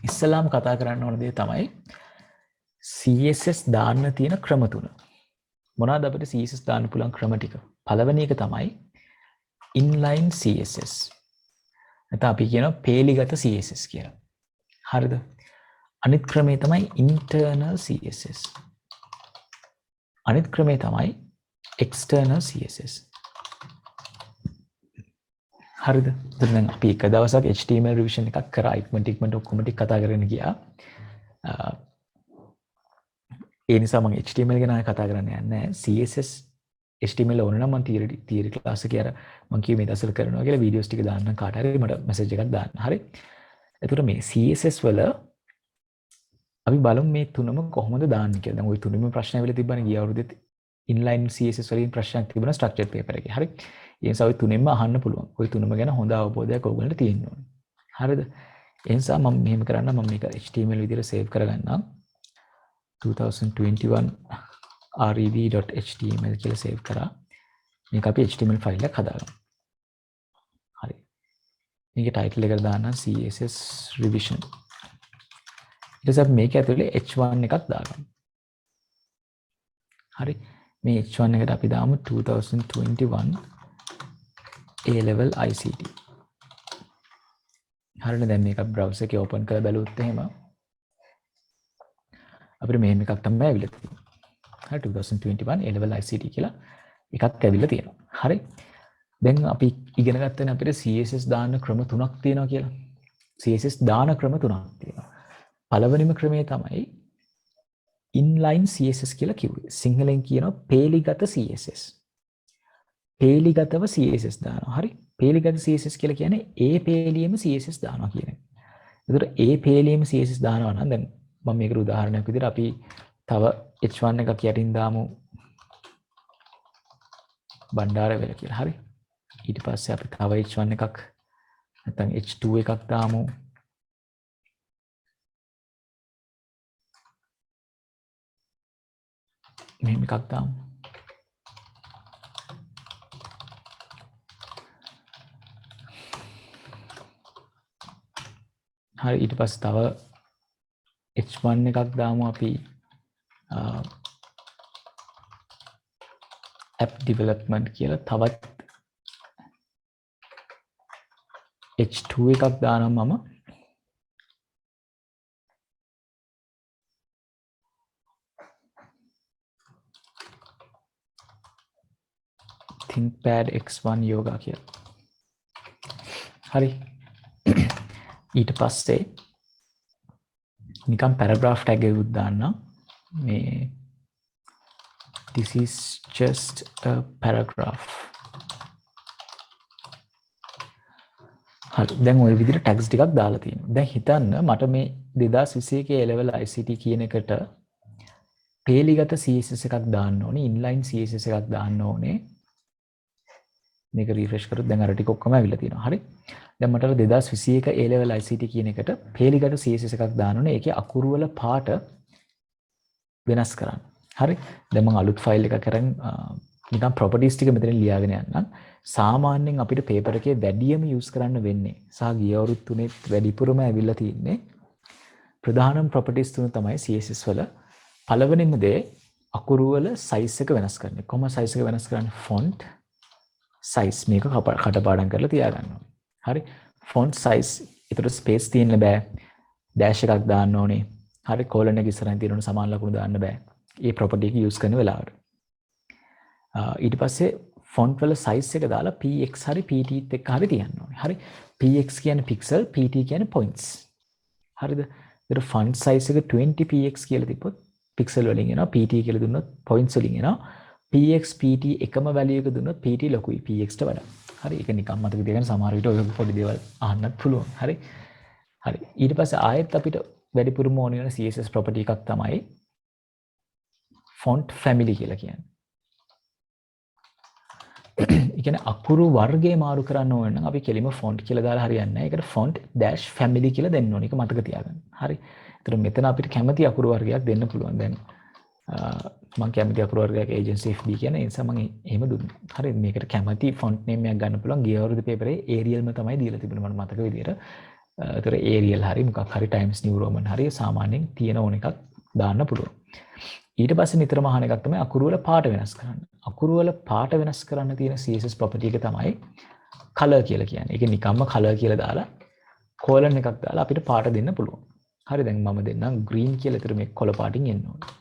ඉස්සලාම කතා කරන්න ඕන දේ තමයි CSS දාන්න තියෙන ක්‍රම තුන. මොනවාද අපිට CSS දාන්න පුළුවන් ක්‍රම ටික? පළවෙනි එක තමයි inline CSS. නැත්නම් අපි කියනවා පේලිගත CSS කියලා. හරිද? අනිත් ක්‍රමය තමයි internal CSS. අනිත් ක්‍රමය තමයි external CSS. හරිද? දැන් අපි එක දවසක් HTML revision එකක් කරා ඉක්මනට ඔක්කොම ටික කතා කරගෙන ගියා. ඒ නිසා මම HTML ගැන කතා කරන්න යන්නේ නැහැ. CSS HTML ඕන නම් මම තියරි ක්ලාස් එකේ අර මම කිව්වේ මේ දවස්වල කරනවා කියලා වීඩියෝස් ටික දාන්න කාට හරි මට මැසේජ් එකක් දාන්න. හරි. එතකොට මේ CSS වල අපි බලමු මේ තුනම කොහොමද දාන්නේ කියලා. දැන් ওই තුනෙම ප්‍රශ්න ඇවිල්ලා තිබ්බනේ ගිය අවුරුද්දේ inline CSS වලින් ප්‍රශ්නයක් තිබුණා structured paper එකේ. හරි. ඒ නිසා ওই තුනෙන්ම අහන්න පුළුවන්. ওই තුනම ගැන හොඳ අවබෝධයක් ඔයගොල්ලන්ට තියෙන්න ඕනේ. හරිද? ඒ නිසා මම මෙහෙම කරන්න මම මේක HTML විදිහට save කරගන්නම්. 2021 rev.html කියලා save කරා. මේක අපි HTML ෆයිල් එකක් හදාගමු. හරි. මේකේ title එක දාන්න CSS revision. ඊට පස්සේ මේක ඇතුලේ h1 එකක් දාගමු. හරි. මේ h1 එකට අපි දාමු 2021 A level ICT. හරිද? දැන් මේක browser එකේ open කරලා බලුවොත් එහෙම අපිට මෙහෙම එකක් තමයි ඇවිල්ලා තියෙන්නේ. හරි 2021 A level ICT කියලා එකක් ඇවිල්ලා තියෙනවා. හරි. දැන් අපි ඉගෙන ගත්තනේ අපිට CSS දාන්න ක්‍රම තුනක් තියෙනවා කියලා. CSS දාන ක්‍රම තුනක් තියෙනවා. පළවෙනිම ක්‍රමය තමයි inline CSS කියලා කිව්වේ. සිංහලෙන් කියනවා පේලිගත CSS. පේලිගතව CSS දානවා. හරි. පේලිගත CSS කියලා කියන්නේ ඒ පේලියෙම CSS දානවා කියන එක. ඒතර ඒ පේලියෙම CSS දානවා නම් දැන් මම මේකට උදාහරණයක් විදිහට අපි තව h1 එකක් යටින් දාමු බණ්ඩාරවැල කියලා. හරි. ඊට පස්සේ අපි තව h1 එකක් නැත්නම් h2 එකක් දාමු මෙහෙම එකක් දාමු. හරි. ඊට පස්සේ තව h1 එකක් දාමු අපි app development කියලා තවත් h2 එකක් දානවා මම thinkpad x1 yoga කියලා. හරි. ඊට පස්සේ නිකම් paragraph tag එකක් දාන්න මේ this is just a paragraph. හරි. දැන් ওই විදිහට tags ටිකක් දාලා තියෙනවා. දැන් හිතන්න මට මේ 2021 A level ICT කියන එකට පේලිගත CSS එකක් දාන්න ඕනේ, inline CSS එකක් දාන්න ඕනේ. මේක රිෆ්‍රෙෂ් කරොත් දැන් අර ටික ඔක්කොම ඇවිල්ලා තියෙනවා. හරි. දැන් මට 2021 A level ICT කියන එකට පේලිගත CSS එකක් දාන්න ඕනේ. ඒකේ අකුරු වල පාට වෙනස් කරන්න. හරි. දැන් මම අලුත් ෆයිල් එකක් අරන් නිකන් properties ටික මෙතන ලියාගෙන යන්නම්. සාමාන්‍යයෙන් අපිට paper එකේ වැඩියම use කරන්න වෙන්නේ සහ ගිය අවුරුදු තුනේත් වැඩිපුරම ඇවිල්ලා තියෙන්නේ ප්‍රධානම properties තුන තමයි CSS වල. පළවෙනිම දේ අකුරු වල size එක වෙනස් කරන එක. කොහොම size එක වෙනස් කරන්නේ? font size මේක කටපාඩම් කරලා තියාගන්න ඕනේ. හරි. font size ඒතර space තියෙන්න බෑ. dash එකක් දාන්න ඕනේ. හරි. colon එක ඉස්සරහින් තියෙන සමාන ලකුණු දාන්න බෑ. මේ property එක use කරන වෙලාවට. ඊට පස්සේ font වල size එක දාලා px හරි pt එක්ක හරි තියන්න ඕනේ. හරි. px කියන්නේ pixel, pt කියන්නේ points. හරිද? ඒතර font size එක 20px කියලා තිබ්බොත් pixel වලින් එනවා, pt කියලා දුන්නොත් points වලින් එනවා. px pt එකම value එක දුන්නොත් pt ලොකුයි px ට වඩා. හරි. ඒක නිකන් මතක තියාගන්න සමහර විට ඔය පොඩි දේවල් අහන්නත් පුළුවන්. හරි. හරි. ඊට පස්සේ ආයෙත් අපිට වැඩිපුරම ඕන වෙන CSS property එකක් තමයි font family කියලා කියන්නේ. ඒ කියන්නේ අකුරු වර්ගය මාරු කරන්න ඕන නම් අපි කෙලිම font කියලා දාලා හරියන්නේ නැහැ. ඒකට font dash family කියලා දෙන්න ඕනේ. ඒක මතක තියාගන්න. හරි. ඒතර මෙතන අපිට කැමති අකුරු වර්ගයක් දෙන්න පුළුවන්. දැන් මම කැමති අකුරු වර්ගයක් agency fb කියන නිසා මම එහෙම දුන්නා. හරි. මේකට කැමති font name එකක් ගන්න පුළුවන්. ගිය අවුරුදු පේපරේ Arial ම තමයි දීලා තිබුණේ මට මතක විදියට. ඒතර ඒරියල් හරි මොකක් හරි ටයිම්ස් නිව් රෝමන් හරි සාමාන්‍යයෙන් තියෙන ඕන එකක් දාන්න පුළුවන්. ඊට පස්සේ නිතරම අහන එකක් තමයි අකුරු වල පාට වෙනස් කරන්න. අකුරු වල පාට වෙනස් කරන්න තියෙන CSS property එක තමයි color කියලා කියන්නේ. ඒක නිකම්ම color කියලා දාලා colon එකක් දාලා අපිට පාට දෙන්න පුළුවන්. හරි දැන් මම දෙන්නම් green කියලා. ඒතර මේ කොළ පාටින් එන්න ඕනේ.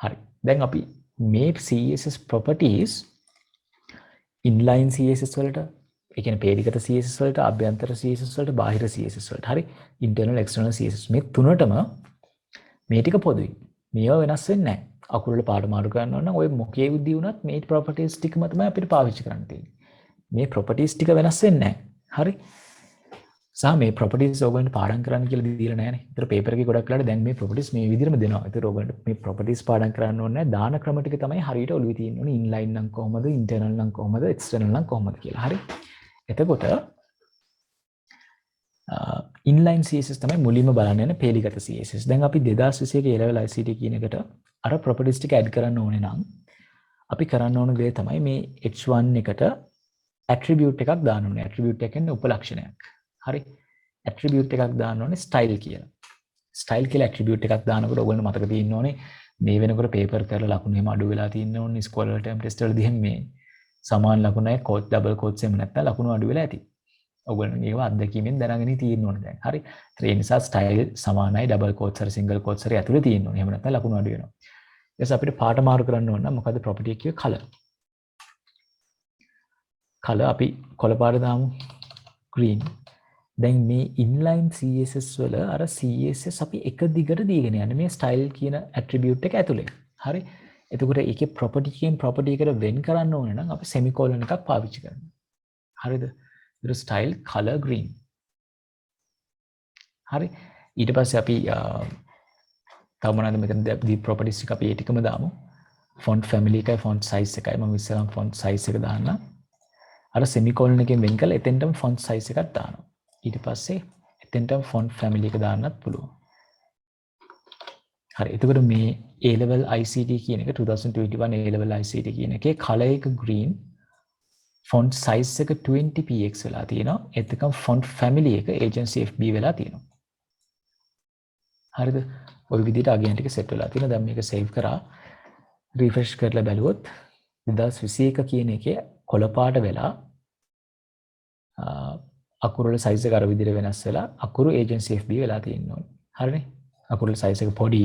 හරි. දැන් අපි මේ CSS properties inline CSS වලට ඒ කියන්නේ පේලිගත CSS වලට අභ්‍යන්තර CSS වලට බාහිර CSS වලට හරි internal external CSS මේ තුනටම මේ ටික පොදුයි. මේවා වෙනස් වෙන්නේ නැහැ. අකුරු වල පාට මාරු කරන්න ඕන නම් ඔය මොකේ විදිහ වුණත් මේ properties ටිකම තමයි අපිට පාවිච්චි කරන්න තියෙන්නේ. මේ properties ටික වෙනස් වෙන්නේ නැහැ. හරි. සහ මේ properties ඔයගොල්ලන්ට පාඩම් කරන්න කියලා දීලා නැහැ නේ. ඒතර paper එකේ ගොඩක් වෙලාවට දැන් මේ properties මේ විදිහටම දෙනවා. ඒතර ඔයගොල්ලන්ට මේ properties පාඩම් කරන්න ඕනේ නැහැ. දාන ක්‍රම ටික තමයි හරියට ඔළුවේ තියෙන්න ඕනේ. inline නම් කොහොමද, internal නම් කොහොමද, external නම් කොහොමද කියලා. හරි. එතකොට inline CSS තමයි මුලින්ම බලන්න යන පේලිගත CSS. දැන් අපි 2021 A level ICT කියන එකට අර properties ටික add කරන්න ඕනේ නම් අපි කරන්න ඕන දේ තමයි මේ H1 එකට attribute එකක් දාන්න ඕනේ. attribute එක කියන්නේ උපලක්ෂණයක්. හරි. attribute එකක් දාන්න ඕනේ style කියලා. style කියලා attribute එකක් දානකොට ඔයගොල්ලෝ මතක තියෙන්න ඕනේ මේ වෙනකොට paper කරලා ලකුණු එහෙම අඩු වෙලා තියෙන්න ඕනේ. scholar term test වලදී එහෙම මේ සමාන ලකුණයි quote double quotes එහෙම නැත්නම් ලකුණු අඩු වෙලා ඇති. ඔයගොල්ලෝ මේව අත්දැකීමෙන් දැනගෙන තියෙන්න ඕනේ දැන්. හරි. ඒ නිසා style සමානයි double quotes හරි single quotes හරි ඇතුලේ තියෙන්න ඕනේ. එහෙම නැත්නම් ලකුණු අඩු වෙනවා. ඊට පස්සේ අපිට පාට මාරු කරන්න ඕන නම් මොකද්ද property එකේ color. color අපි කොළ පාට දාමු. green. දැන් මේ inline CSS වල අර CSS අපි එක දිගට දීගෙන යන්නේ මේ style කියන attribute එක ඇතුලේ. හරි. එතකොට ඒකේ property එකෙන් property එකට වෙන් කරන්න ඕනේ නම් අපි semicolon එකක් පාවිච්චි කරනවා. හරිද? ඒක style color green. හරි. ඊට පස්සේ අපි තව මොනවද මෙතනදී properties එක අපි ඒ ටිකම දාමු. font family එකයි font size එකයි මම ඉස්සරහම font size එක දාන්න. අර semicolon එකෙන් වෙන් කරලා එතෙන්ටම font size එකක් දානවා. ඊට පස්සේ එතෙන්ටම font family එක දාන්නත් පුළුවන්. හරි. එතකොට මේ A level ICT කියන එක 2021 A level ICT කියන එකේ color එක green, font size එක 20px වෙලා තියෙනවා. එතකම් font family එක agency FB වෙලා තියෙනවා. හරිද? ওই විදිහට අගයන් ටික set වෙලා තියෙනවා. දැන් මේක save කරා refresh කරලා බැලුවොත් 2021 කියන එකේ කොළ පාට වෙලා අකුරු වල size එක අර විදිහට වෙනස් වෙලා අකුරු agency FB වෙලා තියෙනවා. හරිනේ? අකුරු වල size එක පොඩි.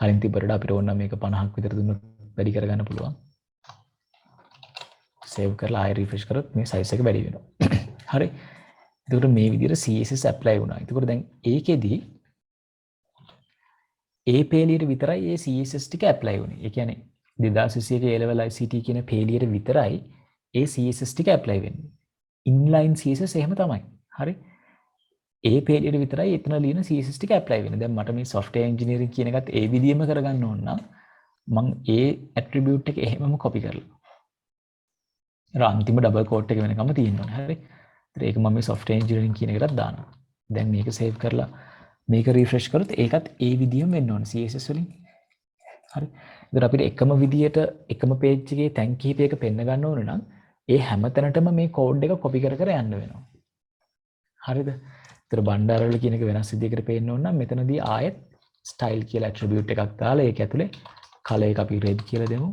කලින් තිබ්බට අපිට ඕන නම් මේක 50ක් විතර දුන්නොත් වැඩි කරගන්න පුළුවන්. save කරලා ආයෙ refresh කරොත් මේ size එක වැඩි වෙනවා. හරි. එතකොට මේ විදිහට CSS apply වුණා. එතකොට දැන් ඒකෙදි ඒ පේලියට විතරයි ඒ CSS ටික apply වුණේ. ඒ කියන්නේ 2021 A level ICT කියන පේලියට විතරයි ඒ CSS ටික apply වෙන්නේ. inline CSS එහෙම තමයි. හරි. ඒ පේලියට විතරයි එතන ලියන CSS ටික apply වෙන්නේ. දැන් මට මේ software engineering කියන එකත් ඒ විදිහම කරගන්න ඕන නම් මම ඒ attribute එක එහෙමම copy කරලා අර අන්තිම double quote එක වෙනකම්ම තියෙන්න ඕනේ. හරි. ඒක මම මේ software engineering කියන එකටත් දානවා. දැන් මේක save කරලා මේක refresh කරොත් ඒකත් ඒ විදිහම වෙන්න ඕනේ CSS වලින්. හරි. ඉතින් අපිට එකම විදියට එකම page එකේ තැන් කිහිපයක පෙන්න ගන්න ඕන නම් ඒ හැම තැනටම මේ code එක copy කර කර යන්න වෙනවා. හරිද? ඒතර බණ්ඩාරවල කියන එක වෙනස් විදියකට පේන්න ඕන නම් මෙතනදී ආයෙත් style කියලා attribute එකක් දාලා ඒක ඇතුලේ color එක අපි red කියලා දෙමු.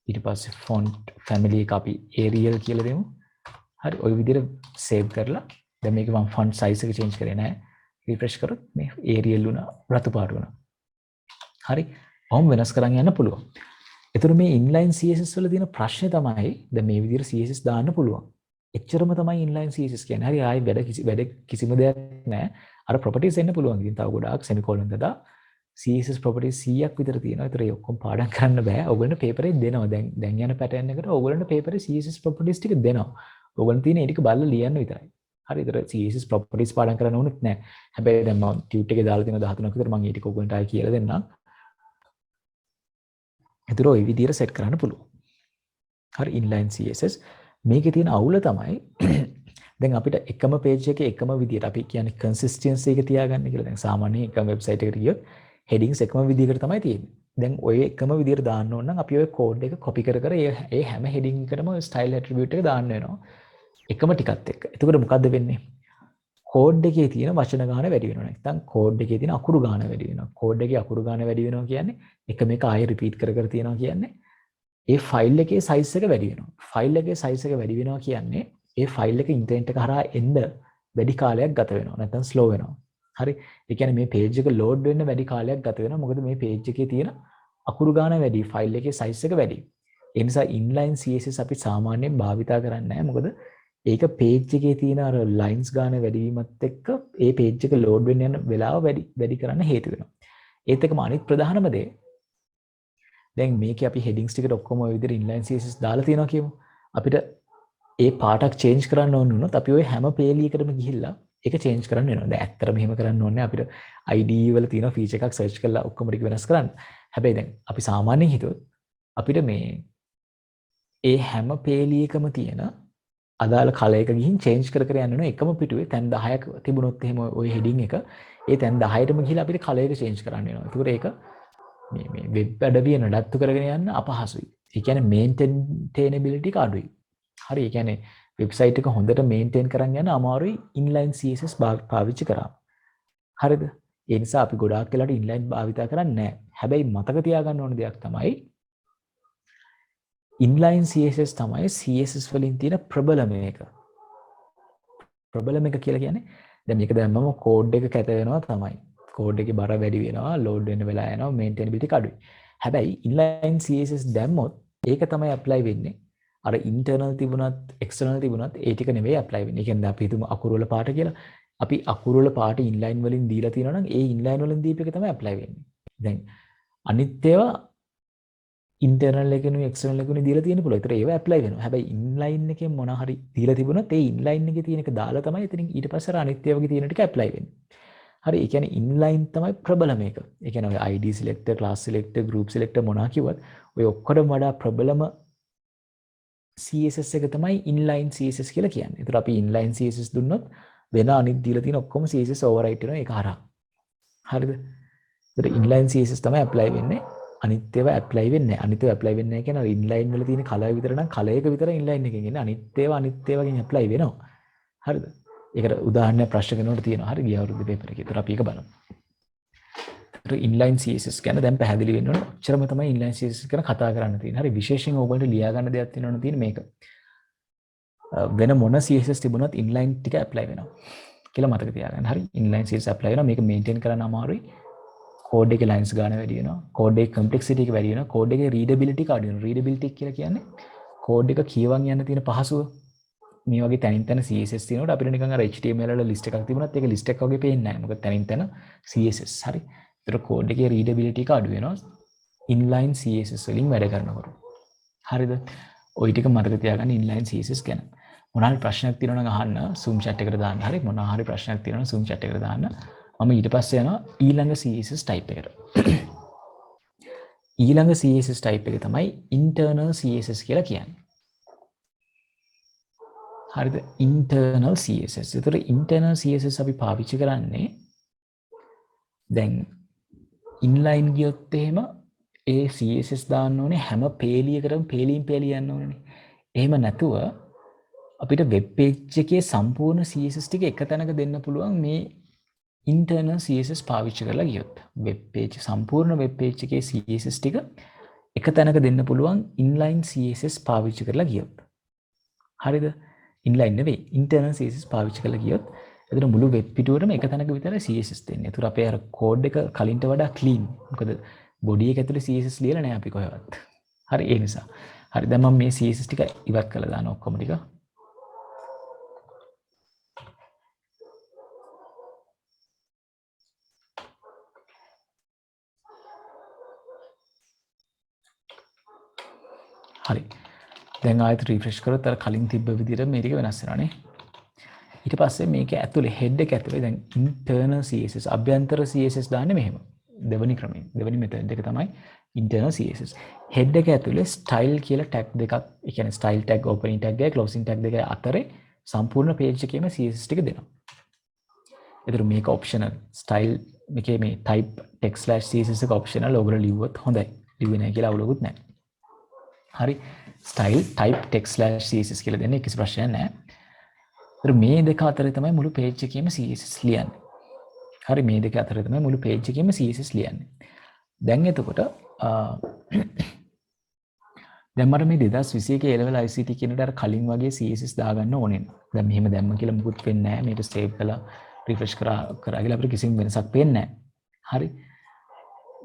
ඊට පස්සේ font family එක අපි Arial කියලා දෙමු. හරි. ওই විදිහට save කරලා දැන් මේක මම font size එක change කරේ නැහැ. refresh කරොත් මේ Arial වුණා රතු පාට වුණා. හරි. ඔහොම වෙනස් කරන් යන්න පුළුවන්. ඒතර මේ inline CSS වල තියෙන ප්‍රශ්නේ තමයි දැන් මේ විදිහට CSS දාන්න පුළුවන්. එච්චරම තමයි inline CSS කියන්නේ. හරි. ආයි වැඩ කිසිම දෙයක් නැහැ. අර properties එන්න පුළුවන්. ඉතින් තව ගොඩාක් semicolon දාලා CSS properties 100ක් විතර තියෙනවා. ඒතර ඒ ඔක්කොම පාඩම් කරන්න බෑ. ඔයගොල්ලන්ට paper එකේ දෙනවා. දැන් යන pattern එකට ඔයගොල්ලන්ට paper එකේ CSS properties ටික දෙනවා. ඔයගොල්ලන් තියෙන ඒ ටික බලලා ලියන්න විතරයි. හරි. ඒතර CSS properties පාඩම් කරන්න ඕනෙත් නැහැ. හැබැයි දැන් මම tut එකේ දාලා තියෙන 13ක් විතර මම ඒ ටික ඔයගොල්ලන්ට ආයි කියලා දෙන්නම්. ඒතර ওই විදිහට set කරන්න පුළුවන්. හරි. inline CSS මේකේ තියෙන අවුල තමයි දැන් අපිට එකම page එකේ එකම විදිහට අපි කියන්නේ consistency එක තියාගන්න කියලා. දැන් සාමාන්‍යයෙන් එකම website එකකට ගියොත් headings එකම විදිහකට තමයි තියෙන්නේ. දැන් ඔය එකම විදිහට දාන්න ඕන නම් අපි ඔය code එක copy කර කර ඒ හැම heading එකටම style attribute එක දාන්න වෙනවා. එකම ටිකත් එක්ක. එතකොට මොකද්ද වෙන්නේ? කෝඩ් එකේ තියෙන වචන ගාන වැඩි වෙනවා. නැත්නම් කෝඩ් එකේ තියෙන අකුරු ගාන වැඩි වෙනවා. කෝඩ් එකේ අකුරු ගාන වැඩි වෙනවා කියන්නේ එකම එක ආයෙ රිපීට් කර කර තියනවා කියන්නේ ඒ ෆයිල් එකේ සයිස් එක වැඩි වෙනවා. ෆයිල් එකේ සයිස් එක වැඩි වෙනවා කියන්නේ ඒ ෆයිල් එක ඉන්ටර්නෙට් එක හරහා එන්න වැඩි කාලයක් ගත වෙනවා. නැත්නම් ස්ලෝ වෙනවා. හරි. ඒ කියන්නේ මේ පේජ් එක ලෝඩ් වෙන්න වැඩි කාලයක් ගත වෙනවා. මොකද මේ පේජ් එකේ තියෙන අකුරු ගාන වැඩි, ෆයිල් එකේ සයිස් එක වැඩි. ඒ නිසා ඉන්ලයින් CSS අපි සාමාන්‍යයෙන් භාවිතා කරන්නේ නැහැ. මොකද ඒක පේජ් එකේ තියෙන අර ලයින්ස් ගාන වැඩි වීමත් එක්ක ඒ පේජ් එක ලෝඩ් වෙන්න යන වෙලාව වැඩි කරන්න හේතු වෙනවා. ඒත් එක්කම අනිත් ප්‍රධානම දේ දැන් මේකේ අපි හෙඩින්ග්ස් ටිකට ඔක්කොම ඔය විදිහට ඉන්ලයින් CSS දාලා තියෙනවා කියමු. අපිට ඒ පාටක් චේන්ජ් කරන්න ඕන වුණොත් අපි ওই හැම පේලියකටම ගිහිල්ලා ඒක චේන්ජ් කරන්න වෙනවා. දැන් ඇත්තටම එහෙම කරන්න ඕනේ අපිට IDE වල තියෙන ෆීචර් එකක් සර්ච් කරලා ඔක්කොම ටික වෙනස් කරන්න. හැබැයි දැන් අපි සාමාන්‍යයෙන් හිතුවොත් අපිට මේ ඒ හැම පේලියකම තියෙන අදාළ කලයක ගිහින් චේන්ජ් කර කර යන්න ඕනේ එකම පිටුවේ තැන් 10ක් තිබුණොත් එහෙම ওই හෙඩින් එක ඒ තැන් 10ටම ගිහිල්ලා අපිට කලයක චේන්ජ් කරන්න වෙනවා. ඒකට ඒක මේ වෙබ් අඩවිය නඩත්තු කරගෙන යන්න අපහසුයි. ඒ කියන්නේ මේන්ටේනබිලිටි එක අඩුයි. හරි. ඒ කියන්නේ වෙබ්සයිට් එක හොඳට මේන්ටේන් කරන් යන්න අමාරුයි ඉන්ලයින් CSS පාවිච්චි කරාම. හරිද? ඒ නිසා අපි ගොඩාක් වෙලාට ඉන්ලයින් භාවිත කරන්නේ නැහැ. හැබැයි මතක තියාගන්න ඕන දෙයක් තමයි ඉන්ලයින් CSS තමයි CSS වලින් තියෙන ප්‍රබලම එක. ප්‍රබලම එක කියලා කියන්නේ දැන් මේක දැම්මම කෝඩ් එක කැත වෙනවා තමයි. කෝඩ් එකේ බර වැඩි වෙනවා, ලෝඩ් වෙන්න වෙලා යනවා, මේන්ටේනබිලිටි අඩුයි. හැබැයි ඉන්ලයින් CSS දැම්මොත් ඒක තමයි ඇප්ලයි වෙන්නේ. අර ඉන්ටර්නල් තිබුණත් එක්ස්ටර්නල් තිබුණත් ඒ ටික නෙවෙයි ඇප්ලයි වෙන්නේ. ඒ කියන්නේ අපි හිතමු අකුරු වල පාට කියලා. අපි අකුරු වල පාට ඉන්ලයින් වලින් දීලා තියෙනවා නම් ඒ ඉන්ලයින් වලින් දීප එක තමයි ඇප්ලයි වෙන්නේ. දැන් අනිත් ඒවා ඉන්ටර්නල් එකෙනුයි එක්ස්ටර්නල් එකෙනුයි දීලා තියෙන්න පුළුවන්. ඒතර ඒවා ඇප්ලයි වෙනවා. හැබැයි ඉන්ලයින් එකෙන් මොන හරි දීලා තිබුණොත් ඒ ඉන්ලයින් එකේ තියෙන එක දාලා තමයි එතනින් ඊට පස්සේ අර අනිත් ඒවාගේ තියෙන ටික ඇප්ලයි වෙන්නේ. හරි. ඒ කියන්නේ ඉන්ලයින් තමයි ප්‍රබලම එක. ඒ කියන්නේ ඔය ID selector, class selector, group selector මොනවා කිව්වත් ඔය ඔක්කොටම වඩා ප්‍රබලම CSS එක තමයි inline CSS කියලා කියන්නේ. ඒතර අපි inline CSS දුන්නොත් වෙන අනිත් දීලා තියෙන ඔක්කොම CSS overwrite වෙනවා ඒක හරහා. හරිද? ඒතර inline CSS තමයි apply වෙන්නේ. අනිත් ඒවා apply වෙන්නේ නැහැ. අනිත් ඒවා apply වෙන්නේ නැහැ කියන්නේ inline වල තියෙන color විතර නම් color එක විතර inline එකකින් එන්නේ. අනිත් ඒවාගෙන් apply වෙනවා. හරිද? ඒකට උදාහරණයක් ප්‍රශ්න කරනකොට තියෙනවා. හරි ගිය අවුරුද්දේ පේපර් එකේ. ඒතර අපි ඒක බලමු. ඉන්ලයින් CSS ගැන දැන් පැහැදිලි වෙන්න ඕනේ. ඔච්චරම තමයි ඉන්ලයින් CSS ගැන කතා කරන්න තියෙන්නේ. හරි විශේෂයෙන් ඕගොල්ලන්ට ලියා ගන්න දෙයක් තියෙනවනේ තියෙන්නේ මේක. වෙන මොන CSS තිබුණත් ඉන්ලයින් ටික ඇප්ලයි වෙනවා කියලා මතක තියාගන්න. හරි ඉන්ලයින් CSS ඇප්ලයි වෙනවා. මේක මේන්ටේන් කරන්න අමාරුයි. කෝඩ් එකේ ලයින්ස් ගන්න වැඩි වෙනවා. කෝඩ් එකේ කම්ප්ලෙක්සිටි එක වැඩි වෙනවා. කෝඩ් එකේ රීඩබිලිටි එක අඩු වෙනවා. රීඩබිලිටි කියලා කියන්නේ කෝඩ් එක කියවන් යන්න තියෙන පහසුව. මේ වගේ තැනින් තැන CSS තියෙනකොට අපිට නිකන් අර HTML වල ලිස්ට් එකක් තිබුණත් ඒක ලිස්ට් එකක් වගේ පේන්නේ නැහැ. මොකද තැනින් තැන CSS. හරි. ඒතර කෝඩ් එකේ රීඩබිලිටි එක අඩු වෙනවා ඉන්ලයින් CSS වලින් වැඩ කරනකොට. හරිද? ওই ටික මතක තියාගන්න ඉන්ලයින් CSS ගැන. මොනවා හරි ප්‍රශ්නයක් තියෙනවා නම් අහන්න Zoom chat එකට දාන්න. හරි මොනවා හරි ප්‍රශ්නයක් තියෙනවා නම් Zoom chat එකට දාන්න. මම ඊට පස්සේ යනවා ඊළඟ CSS type එකට. ඊළඟ CSS type එක තමයි internal CSS කියලා කියන්නේ. හරිද? internal CSS. ඒතර internal CSS අපි පාවිච්චි කරන්නේ දැන් ඉන්ලයින් ගියොත් එහෙම ඒ CSS දාන්න ඕනේ හැම පේලියකටම පේලියෙන් පේලිය යන්න ඕනේ. එහෙම නැතුව අපිට වෙබ් පේජ් එකේ සම්පූර්ණ CSS ටික එක තැනක දෙන්න පුළුවන් මේ internal CSS පාවිච්චි කරලා ගියොත්. වෙබ් පේජ් සම්පූර්ණ වෙබ් පේජ් එකේ CSS ටික එක තැනක දෙන්න පුළුවන් inline CSS පාවිච්චි කරලා ගියොත්. හරිද? inline නෙවෙයි internal CSS පාවිච්චි කරලා ගියොත් එතන මුළු වෙබ් පිටුවටම එක තැනක විතරයි CSS දෙන්නේ. ඒතර අපේ අර කෝඩ් එක කලින්ට වඩා ක්ලීන්. මොකද බොඩි එක ඇතුලේ CSS ලියලා නැහැ අපි කොහෙවත්. හරි ඒ නිසා. හරි දැන් මම මේ CSS ටික ඉවත් කරලා දානවා ඔක්කොම ටික. හරි. දැන් ආයෙත් රිෆ්‍රෙෂ් කරොත් අර කලින් තිබ්බ විදිහට මේ ටික වෙනස් වෙනවානේ. ඊට පස්සේ මේක ඇතුලේ head එක ඇතුලේ දැන් internal CSS අභ්‍යන්තර CSS දාන්නේ මෙහෙම. දෙවෙනි ක්‍රමයෙන් දෙවෙනි මෙතඩ් එක තමයි internal CSS. head එක ඇතුලේ style කියලා tag දෙකක්, ඒ කියන්නේ style tag, opening tag එකයි closing tag දෙකයි අතරේ සම්පූර්ණ page එකේම CSS ටික දෙනවා. ඒතර මේක optional. style මේකේ මේ type text/css එක optional. ඔයගොල්ලෝ ලිව්වොත් හොඳයි. ලිව්වේ නැහැ කියලා අවුලකුත් නැහැ. හරි style type text/css කියලා දෙන්නේ කිසි ප්‍රශ්නයක් නැහැ. ඒතර මේ දෙක අතරේ තමයි මුළු page එකේම CSS ලියන්නේ. හරි මේ දෙක අතරේ තමයි මුළු page එකේම CSS ලියන්නේ. දැන් එතකොට දැන් මට මේ 2021 A level ICT කියනට අර කලින් වගේ CSS දාගන්න ඕනේ නෑ. දැන් මෙහෙම දැම්ම කියලා මුකුත් වෙන්නේ නැහැ. මේක සේව් කරලා රිෆ්‍රෙෂ් කරා කියලා අපිට කිසිම වෙනසක් වෙන්නේ නැහැ. හරි.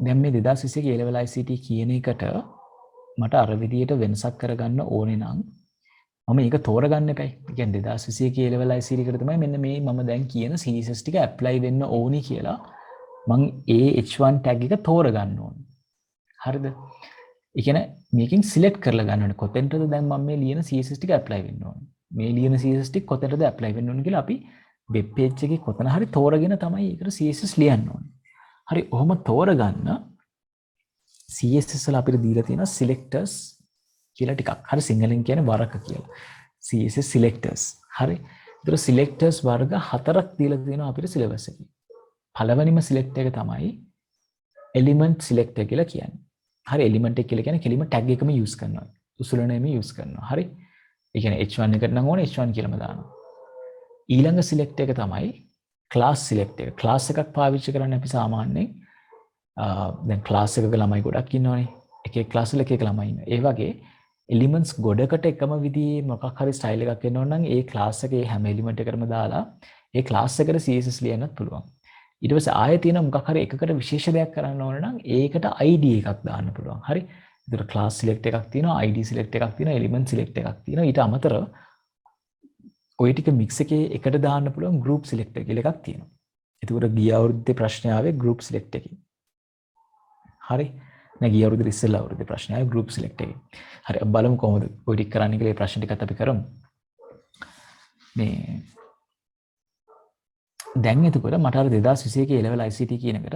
දැන් මේ 2021 A level ICT කියන එකට මට අර විදියට වෙනසක් කරගන්න ඕනේ නම් මම ඒක තෝරගන්න එපයි. ඒ කියන්නේ 2021 A level ICT එකට තමයි මෙන්න මේ මම දැන් කියන CSS ටික ඇප්ලයි වෙන්න ඕනි කියලා මං H1 tag එක තෝරගන්න ඕනේ. හරිද? ඒ කියන්නේ මේකෙන් සිලෙක්ට් කරලා ගන්න ඕනේ. කොතෙන්ටද දැන් මම මේ ලියන CSS ටික ඇප්ලයි වෙන්න ඕනේ. මේ ලියන CSS ටික කොතෙන්ටද ඇප්ලයි වෙන්න ඕනේ කියලා අපි වෙබ් පේජ් එකේ කොතන හරි තෝරගෙන තමයි ඒකට CSS ලියන්න ඕනේ. හරි ඔහොම තෝරගන්න CSS වල අපිට දීලා තියෙනවා selectors කියලා ටිකක්. හරි සිංහලෙන් කියන්නේ වරක කියලා. CSS selectors. හරි. ඒතර selectors වර්ග 4ක් දීලා තියෙනවා අපිට සිලබස් එකේ. පළවෙනිම select එක තමයි element selector කියලා කියන්නේ. හරි element එක කියලා කියන්නේ කෙලිම tag එකම use කරනවා. උසුල නේම use කරනවා. හරි. ඒ කියන්නේ H1 එකට නම් ඕනේ H1 කියලාම දානවා. ඊළඟ select එක තමයි class select එක. class එකක් පාවිච්චි කරන්නේ අපි සාමාන්‍යයෙන් දැන් class එකක ළමයි ගොඩක් ඉන්නවනේ. එක එක class වල එක එක ළමයි ඉන්නවා. ඒ වගේ elements ගොඩකට එකම විදිහේ මොකක් හරි style එකක් එන්න ඕන නම් ඒ class එකේ හැම element එකකටම දාලා ඒ class එකට CSS ලියන්නත් පුළුවන්. ඊට පස්සේ ආයෙ තියෙන මොකක් හරි එකකට විශේෂ දෙයක් කරන්න ඕන නම් ඒකට ID එකක් දාන්න පුළුවන්. හරි. ඒතර class select එකක් තියෙනවා, ID select එකක් තියෙනවා, element select එකක් තියෙනවා. ඊට අමතරව ඔය ටික mix එකේ එකට දාන්න පුළුවන් group select කියලා එකක් තියෙනවා. ඒකට ගිය අවුරුද්දේ ප්‍රශ්න ආවේ group select එකකින්. හරි. නෑ ගිය අවුරුද්දේ ඉස්සෙල්ලා අවුරුද්දේ ප්‍රශ්න ආවේ group select එකකින්. හරි බලමු කොහොමද ඔය ටික කරන්නේ කියලා. මේ ප්‍රශ්න ටිකත් අපි කරමු. මේ දැන් එතකොට මට අර 2021 A level ICT කියන එකට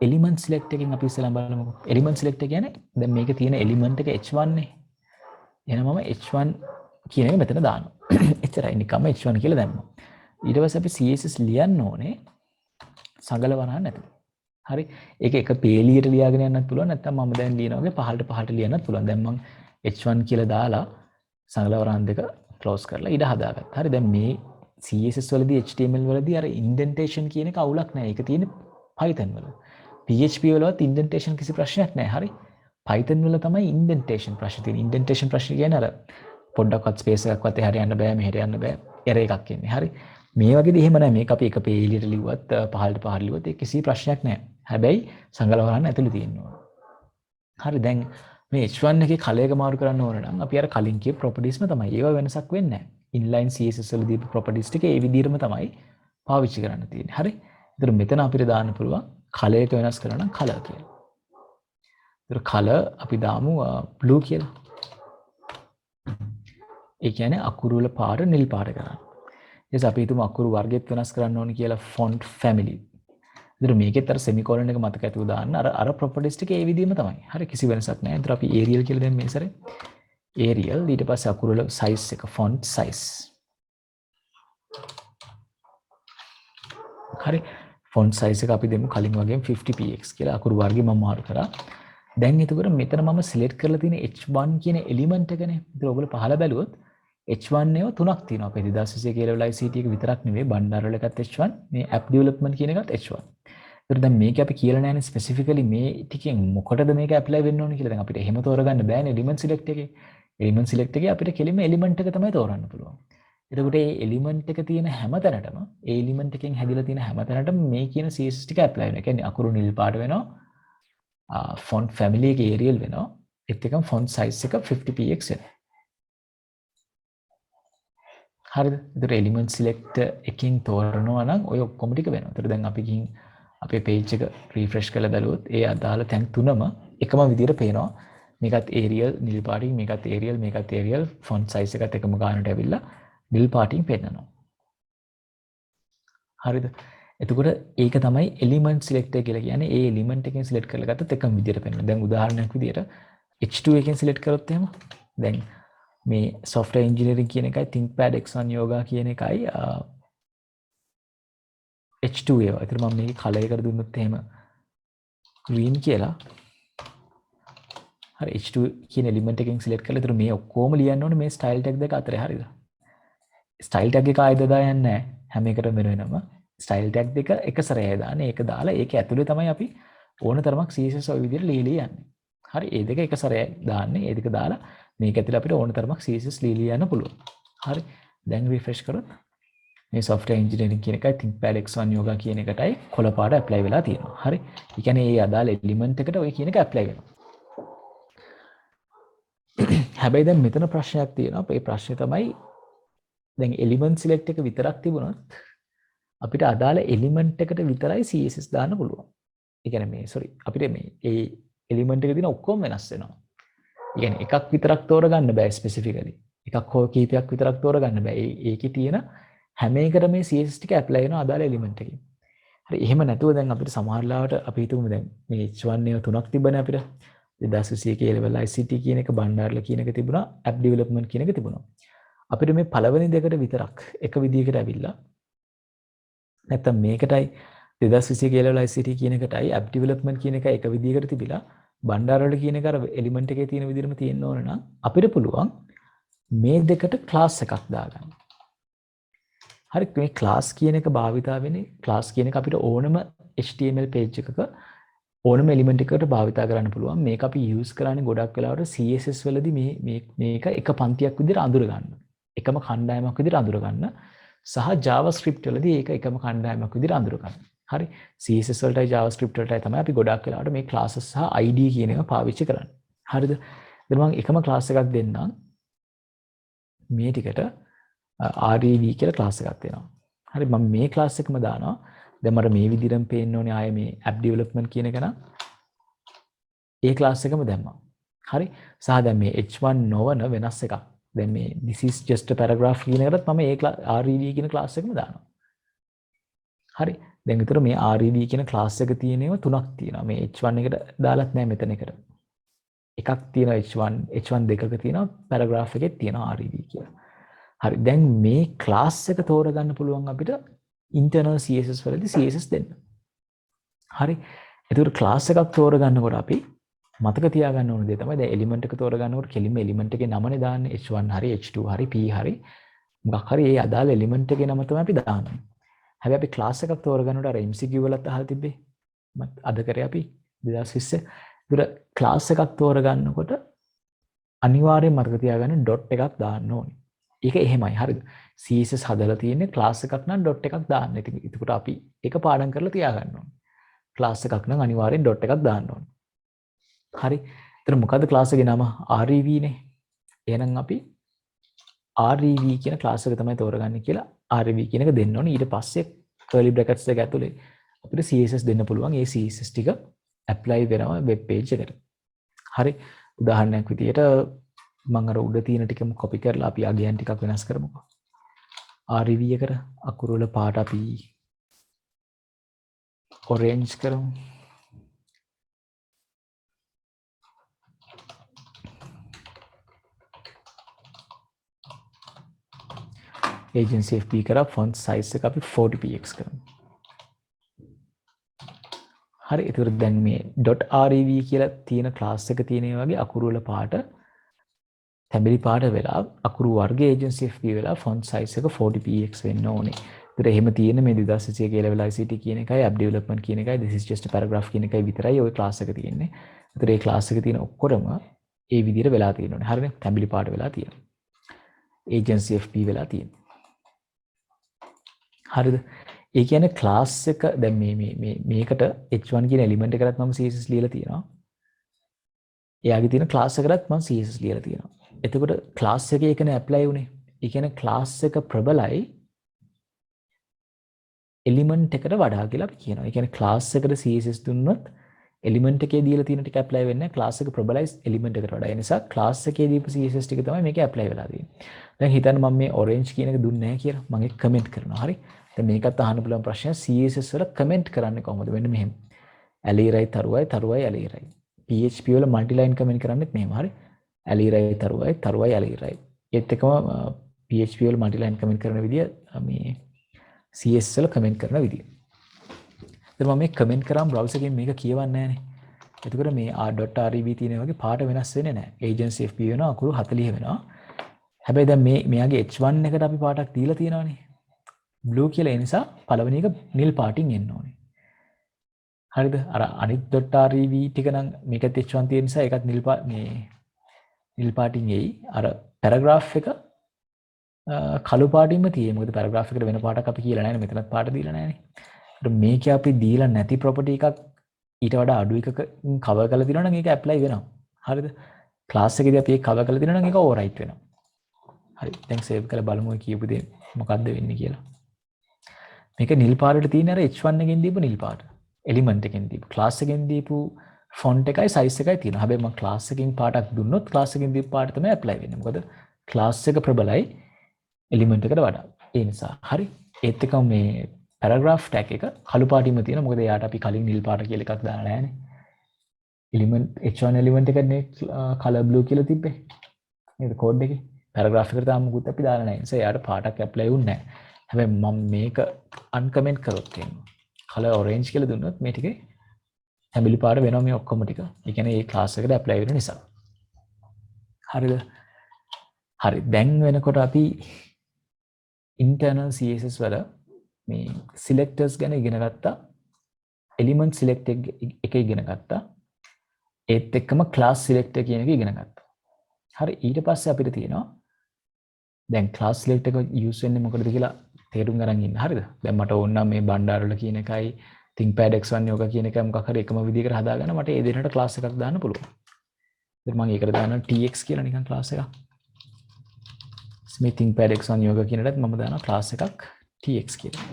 element select එකකින් අපි ඉස්සෙල්ලා බලමුකෝ. element select එක කියන්නේ දැන් මේකේ තියෙන element එක H1 නේ. එහෙනම් මම H1 කියන එක මෙතන දානවා. එච්චරයි නිකම්ම H1 කියලා දැම්මා. ඊට පස්සේ අපි CSS ලියන්න ඕනේ සංගලවන්න නැතුව. හරි. ඒක එක පේලියට ලියාගෙන යන්නත් පුළුවන්. නැත්නම් මම දැන් ලියනවා වගේ පහළට ලියන්නත් පුළුවන්. දැන් මම H1 කියලා දාලා සංගලවරන් දෙක ක්ලෝස් කරලා ඉඩ හදාගත්තා. හරි. දැන් මේ CSS වලදී HTML වලදී අර indentation කියන එක අවුලක් නැහැ. ඒක තියෙන්නේ Python වල. PHP වලවත් indentation කිසි ප්‍රශ්නයක් නැහැ. හරි. Python වල තමයි indentation ප්‍රශ්න තියෙන්නේ. indentation ප්‍රශ්න කියන්නේ අර පොඩ්ඩක්වත් ස්පේස් එකක්වත් එහාට යන්න බෑ මෙහෙට යන්න බෑ error එකක් එන්නේ. හරි. මේ වගේදී එහෙම නැහැ. මේක අපි එක පේලියට ලිව්වත් පහළට ලිව්වත් ඒක කිසි ප්‍රශ්නයක් නැහැ. හැබැයි සංගලව ගන්න ඇතුළේ තියෙන්න ඕන. හරි. දැන් මේ H1 එකේ කලයක මාරු කරන්න ඕන නම් අපි අර කලින් කියපු propertiesම තමයි. ඒව වෙනසක් වෙන්නේ නැහැ. inline CSS වල දීපු properties ටික ඒ විදිහටම තමයි පාවිච්චි කරන්න තියෙන්නේ. හරි. ඒතර මෙතන අපිට දාන්න පුළුවන් කලයක වෙනස් කරනවා නම් color කියලා. ඒතර color අපි දාමු blue කියලා. ඒ කියන්නේ අකුරු වල පාට නිල් පාට කරන්න. ඊට පස්සේ අපි හිතමු අකුරු වර්ගෙත් වෙනස් කරන්න ඕනේ කියලා font family. ඒතර මේකෙත් අර semicolon එක මතක ඇතුව දාන්න අර properties ටික ඒ විදිහම තමයි. හරි කිසි වෙනසක් නැහැ. ඒතර අපි Arial කියලා දැන් මේ සැරේ Arial ඊට පස්සේ අකුරු වල size එක font size. හරි font size එක අපි දෙමු කලින් වගේම 50px කියලා අකුරු වර්ගෙ මම මාරු කරා. දැන් එතකොට මෙතන මම select කරලා තියෙන H1 කියන element එකනේ. ඒතර ඔයගොල්ලෝ පහළ බැලුවොත් H1 ඒවා තුනක් තියෙනවා. අපේ 2021 level ICT එක විතරක් නෙවෙයි බණ්ඩාර වල එකත් H1 මේ app development කියන එකත් H1. ඒතර දැන් මේක අපි කියලා නැහැනේ specifically මේ ටිකෙන් මොකටද මේක apply වෙන්න ඕනේ කියලා. දැන් අපිට එහෙම තෝරගන්න බෑනේ element select එකේ. element select එකේ අපිට කෙලින්ම element එක තමයි තෝරන්න පුළුවන්. එතකොට මේ element එක තියෙන හැම තැනටම ඒ element එකෙන් හැදිලා තියෙන හැම තැනටම මේ කියන CSS ටික apply වෙනවා. ඒ කියන්නේ අකුරු නිල් පාට වෙනවා. font family එක Arial වෙනවා. ඒත් එකම font size එක 50px වෙනවා. හරිද? ඒතර element select එකකින් තෝරනවා නම් ඔය ඔක්කොම ටික වෙනවා. ඒතර දැන් අපි ගිහින් අපේ page එක refresh කරලා බලුවොත් ඒ අදාළ තැන් තුනම එකම විදිහට පේනවා. මේකත් Arial නිල් පාටින්, මේකත් Arial, මේකත් Arial font size එකත් එකම ගානට ඇවිල්ලා නිල් පාටින් පෙන්නනවා. හරිද? එතකොට ඒක තමයි element selector කියලා කියන්නේ. ඒ element එකෙන් select කරලා ගත්තත් එකම විදිහට පෙන්වනවා. දැන් උදාහරණයක් විදිහට H2 එකෙන් select කරොත් එහෙම දැන් මේ software engineering කියන එකයි ThinkPad X1 Yoga කියන එකයි H2 ඒවා. ඒතර මම මේකේ color එකට දුන්නොත් එහෙම green කියලා. හරි H2 කියන element එකෙන් select කරලා ඒතර මේ ඔක්කොම ලියන්න ඕනේ මේ style tag දෙක අතරේ. හරිද? ස්ටයිල් ටැග් එක ආයෙ දදා යන්නේ නැහැ. හැම එකටම වෙනම ස්ටයිල් ටැග් දෙක එක සැරේ දාන්නේ. ඒක දාලා ඒක ඇතුලේ තමයි අපි ඕන තරමක් CSS ඔය විදිහට ලීලී යන්නේ. හරි ඒ දෙක එක සැරේ දාන්නේ. ඒ දෙක දාලා මේක ඇතුලේ අපිට ඕන තරමක් CSS ලීලී යන්න පුළුවන්. හරි දැන් රිෆ්‍රෙෂ් කරොත් මේ software engineering කියන එකයි ThinkPad X1 yoga කියන එකටයි කොළ පාට ඇප්ලයි වෙලා තියෙනවා. හරි. ඒ කියන්නේ මේ අදාළ එලිමන්ට් එකට ඔය කියන එක ඇප්ලයි වෙනවා. හැබැයි දැන් මෙතන ප්‍රශ්නයක් තියෙනවා. ඒ ප්‍රශ්නේ තමයි දැන් එලිමන්ට් සිලෙක්ට් එක විතරක් තිබුණොත් අපිට අදාළ එලිමන්ට් එකට විතරයි CSS දාන්න පුළුවන්. ඒ කියන්නේ මේ අපිට මේ ඒ එලිමන්ට් එකේ තියෙන ඔක්කොම වෙනස් වෙනවා. ඒ කියන්නේ එකක් විතරක් තෝරගන්න බෑ ස්පෙસિෆිකලි. එකක් හෝ කීපයක් විතරක් තෝරගන්න බෑ. ඒකේ තියෙන හැම එකටම මේ CSS ටික ඇප්ලයි වෙනවා අදාළ එලිමන්ට් එකකින්. හරි එහෙම නැතුව දැන් අපිට සමහරලාවට අපි හිතමු දැන් මේ H1 ඒවා තුනක් තිබ්බනේ අපිට. 2021 level ICT කියන එක බණ්ඩාරල කියන එක තිබුණා. app development කියන එක තිබුණා. අපිට මේ පළවෙනි දෙකට විතරක් එක විදියකට ඇවිල්ලා නැත්තම් මේකටයි 2021 level ICT කියන එකටයි app development කියන එක එක විදියකට තිබිලා බණ්ඩාරවල කියන එක අර එලිමන්ට් එකේ තියෙන විදිහටම තියෙන්න ඕන නම් අපිට පුළුවන් මේ දෙකට ක්ලාස් එකක් දාගන්න. හරි මේ ක්ලාස් කියන එක භාවිතා වෙන්නේ ක්ලාස් කියන එක අපිට ඕනම HTML page එකක ඕනම එලිමන්ට් එකකට භාවිතා කරන්න පුළුවන්. මේක අපි යූස් කරන්නේ ගොඩක් වෙලාවට CSS වලදී මේක එක පන්තියක් විදිහට අඳුර ගන්න. එකම කණ්ඩායමක් විදිහට අඳුර ගන්න. සහ JavaScript වලදී ඒක එකම කණ්ඩායමක් විදිහට අඳුර ගන්න. හරි. CSS වලටයි JavaScript වලටයි තමයි අපි ගොඩක් වෙලාවට මේ classes සහ ID කියන ඒවා පාවිච්චි කරන්නේ. හරිද? දැන් මම එකම class එකක් දෙන්නම්. මේ ටිකට REV කියලා class එකක් තියෙනවා. හරි මම මේ class එකම දානවා. දැන් මට මේ විදිහටම පේන්න ඕනේ ආයේ මේ app development කියන එක නම් ඒ class එකම දැම්මා. හරි. සහ දැන් මේ H1 නොවන වෙනස් එකක්. දැන් මේ this is just a paragraph කියන එකටත් මම ඒ REV කියන class එකම දානවා. හරි. දැන් විතර මේ REV කියන class එක තියෙන ඒවා තුනක් තියෙනවා. මේ H1 එකට දාලත් නැහැ මෙතන එකට. එකක් තියෙනවා H1 දෙකක තියෙනවා paragraph එකේ තියෙනවා REV කියලා. හරි. දැන් මේ class එක තෝරගන්න පුළුවන් අපිට internal CSS වලදී CSS දෙන්න. හරි. එතකොට class එකක් තෝරගන්නකොට අපි මතක තියාගන්න ඕන දේ තමයි දැන් එලිමන්ට් එක තෝරගන්නකොට කෙලින්ම එලිමන්ට් එකේ නමනේ දාන්නේ H1 හරි H2 හරි P හරි මොකක් හරි ඒ අදාළ එලිමන්ට් එකේ නම තමයි අපි දාන්නේ. හැබැයි අපි class එකක් තෝරගන්නකොට අර MCQ වලත් අහලා තිබ්බේ. අද කරේ අපි 2020. ඒතර class එකක් තෝරගන්නකොට අනිවාර්යයෙන් මතක තියාගන්න dot එකක් දාන්න ඕනේ. ඒක එහෙමයි. හරිද? CSS හදලා තියෙන්නේ class එකක් නම් dot එකක් දාන්න. ඉතින් ඒකට අපි ඒක පාඩම් කරලා තියාගන්න ඕනේ. class එකක් නම් අනිවාර්යෙන් dot එකක් දාන්න ඕනේ. හරි. එතන මොකද්ද class එකේ නම? REV නේ. එහෙනම් අපි REV කියන class එක තමයි තෝරගන්නේ කියලා REV කියන එක දෙන්න ඕනේ. ඊට පස්සේ curly brackets එක ඇතුලේ අපිට CSS දෙන්න පුළුවන්. ඒ CSS ටික apply වෙනවා web page එකට. හරි. උදාහරණයක් විදියට මම අර උඩ තියෙන ටිකම copy කරලා අපි අගයන් ටිකක් වෙනස් කරමුකෝ. REV එකට අකුරු වල පාට අපි orange කරමු. agency FP කරා font size එක අපි 40px කරමු. හරි. ඒතර දැන් මේ .rev කියලා තියෙන class එක තියෙන වගේ අකුරු වල පාට තැඹිලි පාට වෙලා අකුරු වර්ගයේ agency FP වෙලා font size එක 40px වෙන්න ඕනේ. ඒතර එහෙම තියෙන මේ 2021 level ICT කියන එකයි app development කියන එකයි this is just a paragraph කියන එකයි විතරයි ওই class එක තියෙන්නේ. ඒතර ඒ class එකේ තියෙන ඔක්කොම ඒ විදිහට වෙලා තියෙනවා. හරිනේ? තැඹිලි පාට වෙලා තියෙනවා. agency FP වෙලා තියෙනවා. හරිද? ඒ කියන්නේ class එක දැන් මේකට H1 කියන element එකකට මම CSS ලියලා තියෙනවා. එයාගේ තියෙන class එකකටත් මම CSS ලියලා තියෙනවා. එතකොට class එකේ ඒකනේ apply වුනේ. ඒ කියන්නේ class එක ප්‍රබලයි element එකට වඩා කියලා අපි කියනවා. ඒ කියන්නේ class එකට CSS දුන්නොත් element එකේ දීලා තියෙන ටික apply වෙන්නේ නැහැ. class එක ප්‍රබලයි element එකට වඩා. ඒ නිසා class එකේ දීපු CSS ටික තමයි මේකේ apply වෙලා තියෙන්නේ. දැන් හිතන්න මම මේ orange කියන එක දුන්නේ නැහැ කියලා. මම ඒක comment කරනවා. හරි? දැන් මේකත් අහන්න පුළුවන් ප්‍රශ්නය CSS වල comment කරන්නේ කොහොමද? මෙන්න මෙහෙම. ඇලීරයි තරුවයි ඇලීරයි. PHP වල multi line comment කරන්නේත් මෙහෙම. හරි? ඇලීරයි තරුවයි ඇලීරයි. ඒත් එකම PHP වල multi line comment කරන විදිය මේ CSS වල comment කරන විදිය. දැන් මම මේ comment කරාම browser එකෙන් මේක කියවන්නේ නැහනේ. එතකොට මේ .rev තියෙන වගේ පාට වෙනස් වෙන්නේ නැහැ. agency FP වෙනවා අකුරු 40 වෙනවා. හැබැයි දැන් මෙයාගේ H1 එකට අපි පාටක් දීලා තියෙනවානේ. blue කියලා ඒ නිසා පළවෙනි එක නිල් පාටින් එන්න ඕනේ. හරිද? අර අනිත් .rev ටික නම් මේකත් H1 තියෙන නිසා ඒකත් නිල් පාටින් එයි. අර පැරග්‍රාෆ් එක කළු පාටින්ම තියෙයි. මොකද පැරග්‍රාෆ් එකට වෙන පාටක් අපි කියලා නැහැ නේ. මෙතනත් පාට දීලා නැහැනේ. ඒත් මේකේ අපි දීලා නැති ප්‍රොපර්ටි එකක් ඊට වඩා අඩු එකක කවර් කරලා තියෙනවා නම් ඒක ඇප්ලයි වෙනවා. හරිද? ක්ලාස් එකේදී අපි ඒක කවර් කරලා තියෙනවා නම් ඒක ඕවර්රයිට් වෙනවා. හරි. දැන් සේව් කරලා බලමු ඔය කියපු දේ මොකද්ද වෙන්නේ කියලා. මේක නිල් පාටට තියෙන අර H1 එකෙන් දීපු නිල් පාට. එලිමන්ට් එකෙන් දීපු ක්ලාස් එකෙන් දීපු ෆොන්ට් එකයි සයිස් එකයි තියෙනවා. හැබැයි මම ක්ලාස් එකකින් පාටක් දුන්නොත් ක්ලාස් එකෙන් දීපු පාට තමයි ඇප්ලයි වෙන්නේ. මොකද ක්ලාස් එක ප්‍රබලයි එලිමන්ට් එකට වඩා. ඒ නිසා. හරි. ඒත් එක මේ පැරග්‍රාෆ් ටැග් එක කළු පාටින්ම තියෙනවා. මොකද එයාට අපි කලින් නිල් පාට කියලා එකක් දාලා නැහැනේ. එලිමන්ට් H1 එලිමන්ට් එකනේ කලර් බ්ලූ කියලා තිබ්බේ. නේද කෝඩ් එකේ. පැරග්‍රාෆ් එකට තාම මුකුත් අපි දාලා නැහැ. ඒ නිසා එයාට පාටක් ඇප්ලයි වුන්නේ නැහැ. හැබැයි මම මේක අන්කමෙන්ට් කරොත් එහෙම කලර් ඔරෙන්ජ් කියලා දුන්නොත් මේ ටිකේ හැඹිලි පාට වෙනවා මේ ඔක්කොම ටික. ඒ කියන්නේ ඒ ක්ලාස් එකට ඇප්ලයි වෙන නිසා. හරිද? හරි. දැන් වෙනකොට අපි internal CSS වල මේ selectors ගැන ඉගෙන ගත්තා. element select එක ඉගෙන ගත්තා. ඒත් එක්කම class selector කියන එක ඉගෙන ගත්තා. හරි. ඊට පස්සේ අපිට තියෙනවා දැන් class select එක use වෙන්නේ මොකටද කියලා තේරුම් ගන්න ඉන්න. හරිද? දැන් මට ඕන නම් මේ බණ්ඩාර වල කියන එකයි ThinkPad X1 යෝග කියන එකයි මොකක් හරි එකම විදිහකට හදාගන්න මට ඒ දෙන්නට class එකක් දාන්න පුළුවන්. ඉතින් මම ඒකට දානවා TX කියලා නිකන් class එකක්. මේ ThinkPad X1 යෝග කියනටත් මම දානවා class එකක් TX කියලා.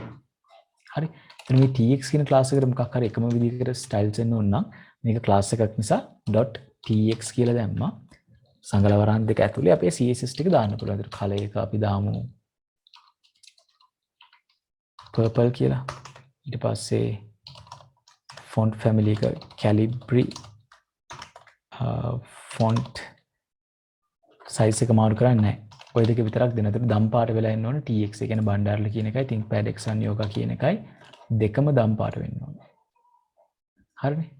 හරි. එතන මේ TX කියන class එකට මොකක් හරි එකම විදිහකට styles එන්න ඕන නම් මේක class එකක් නිසා .tx කියලා දැම්මා. සංගල වරහන් දෙක ඇතුලේ අපේ CSS ටික දාන්න පුළුවන්. ඒතර color එක අපි දාමු purple කියලා. ඊට පස්සේ font family එක Calibri font size එක මාරු කරන්නේ නැහැ. ඔය දෙක විතරක් දෙන්න. ඒතර දම් පාට වෙලා ඉන්න ඕනේ TX. ඒ කියන්නේ බණ්ඩාරල කියන එකයි ThinkPad X1 yoga කියන එකයි දෙකම දම් පාට වෙන්න ඕනේ. හරිනේ.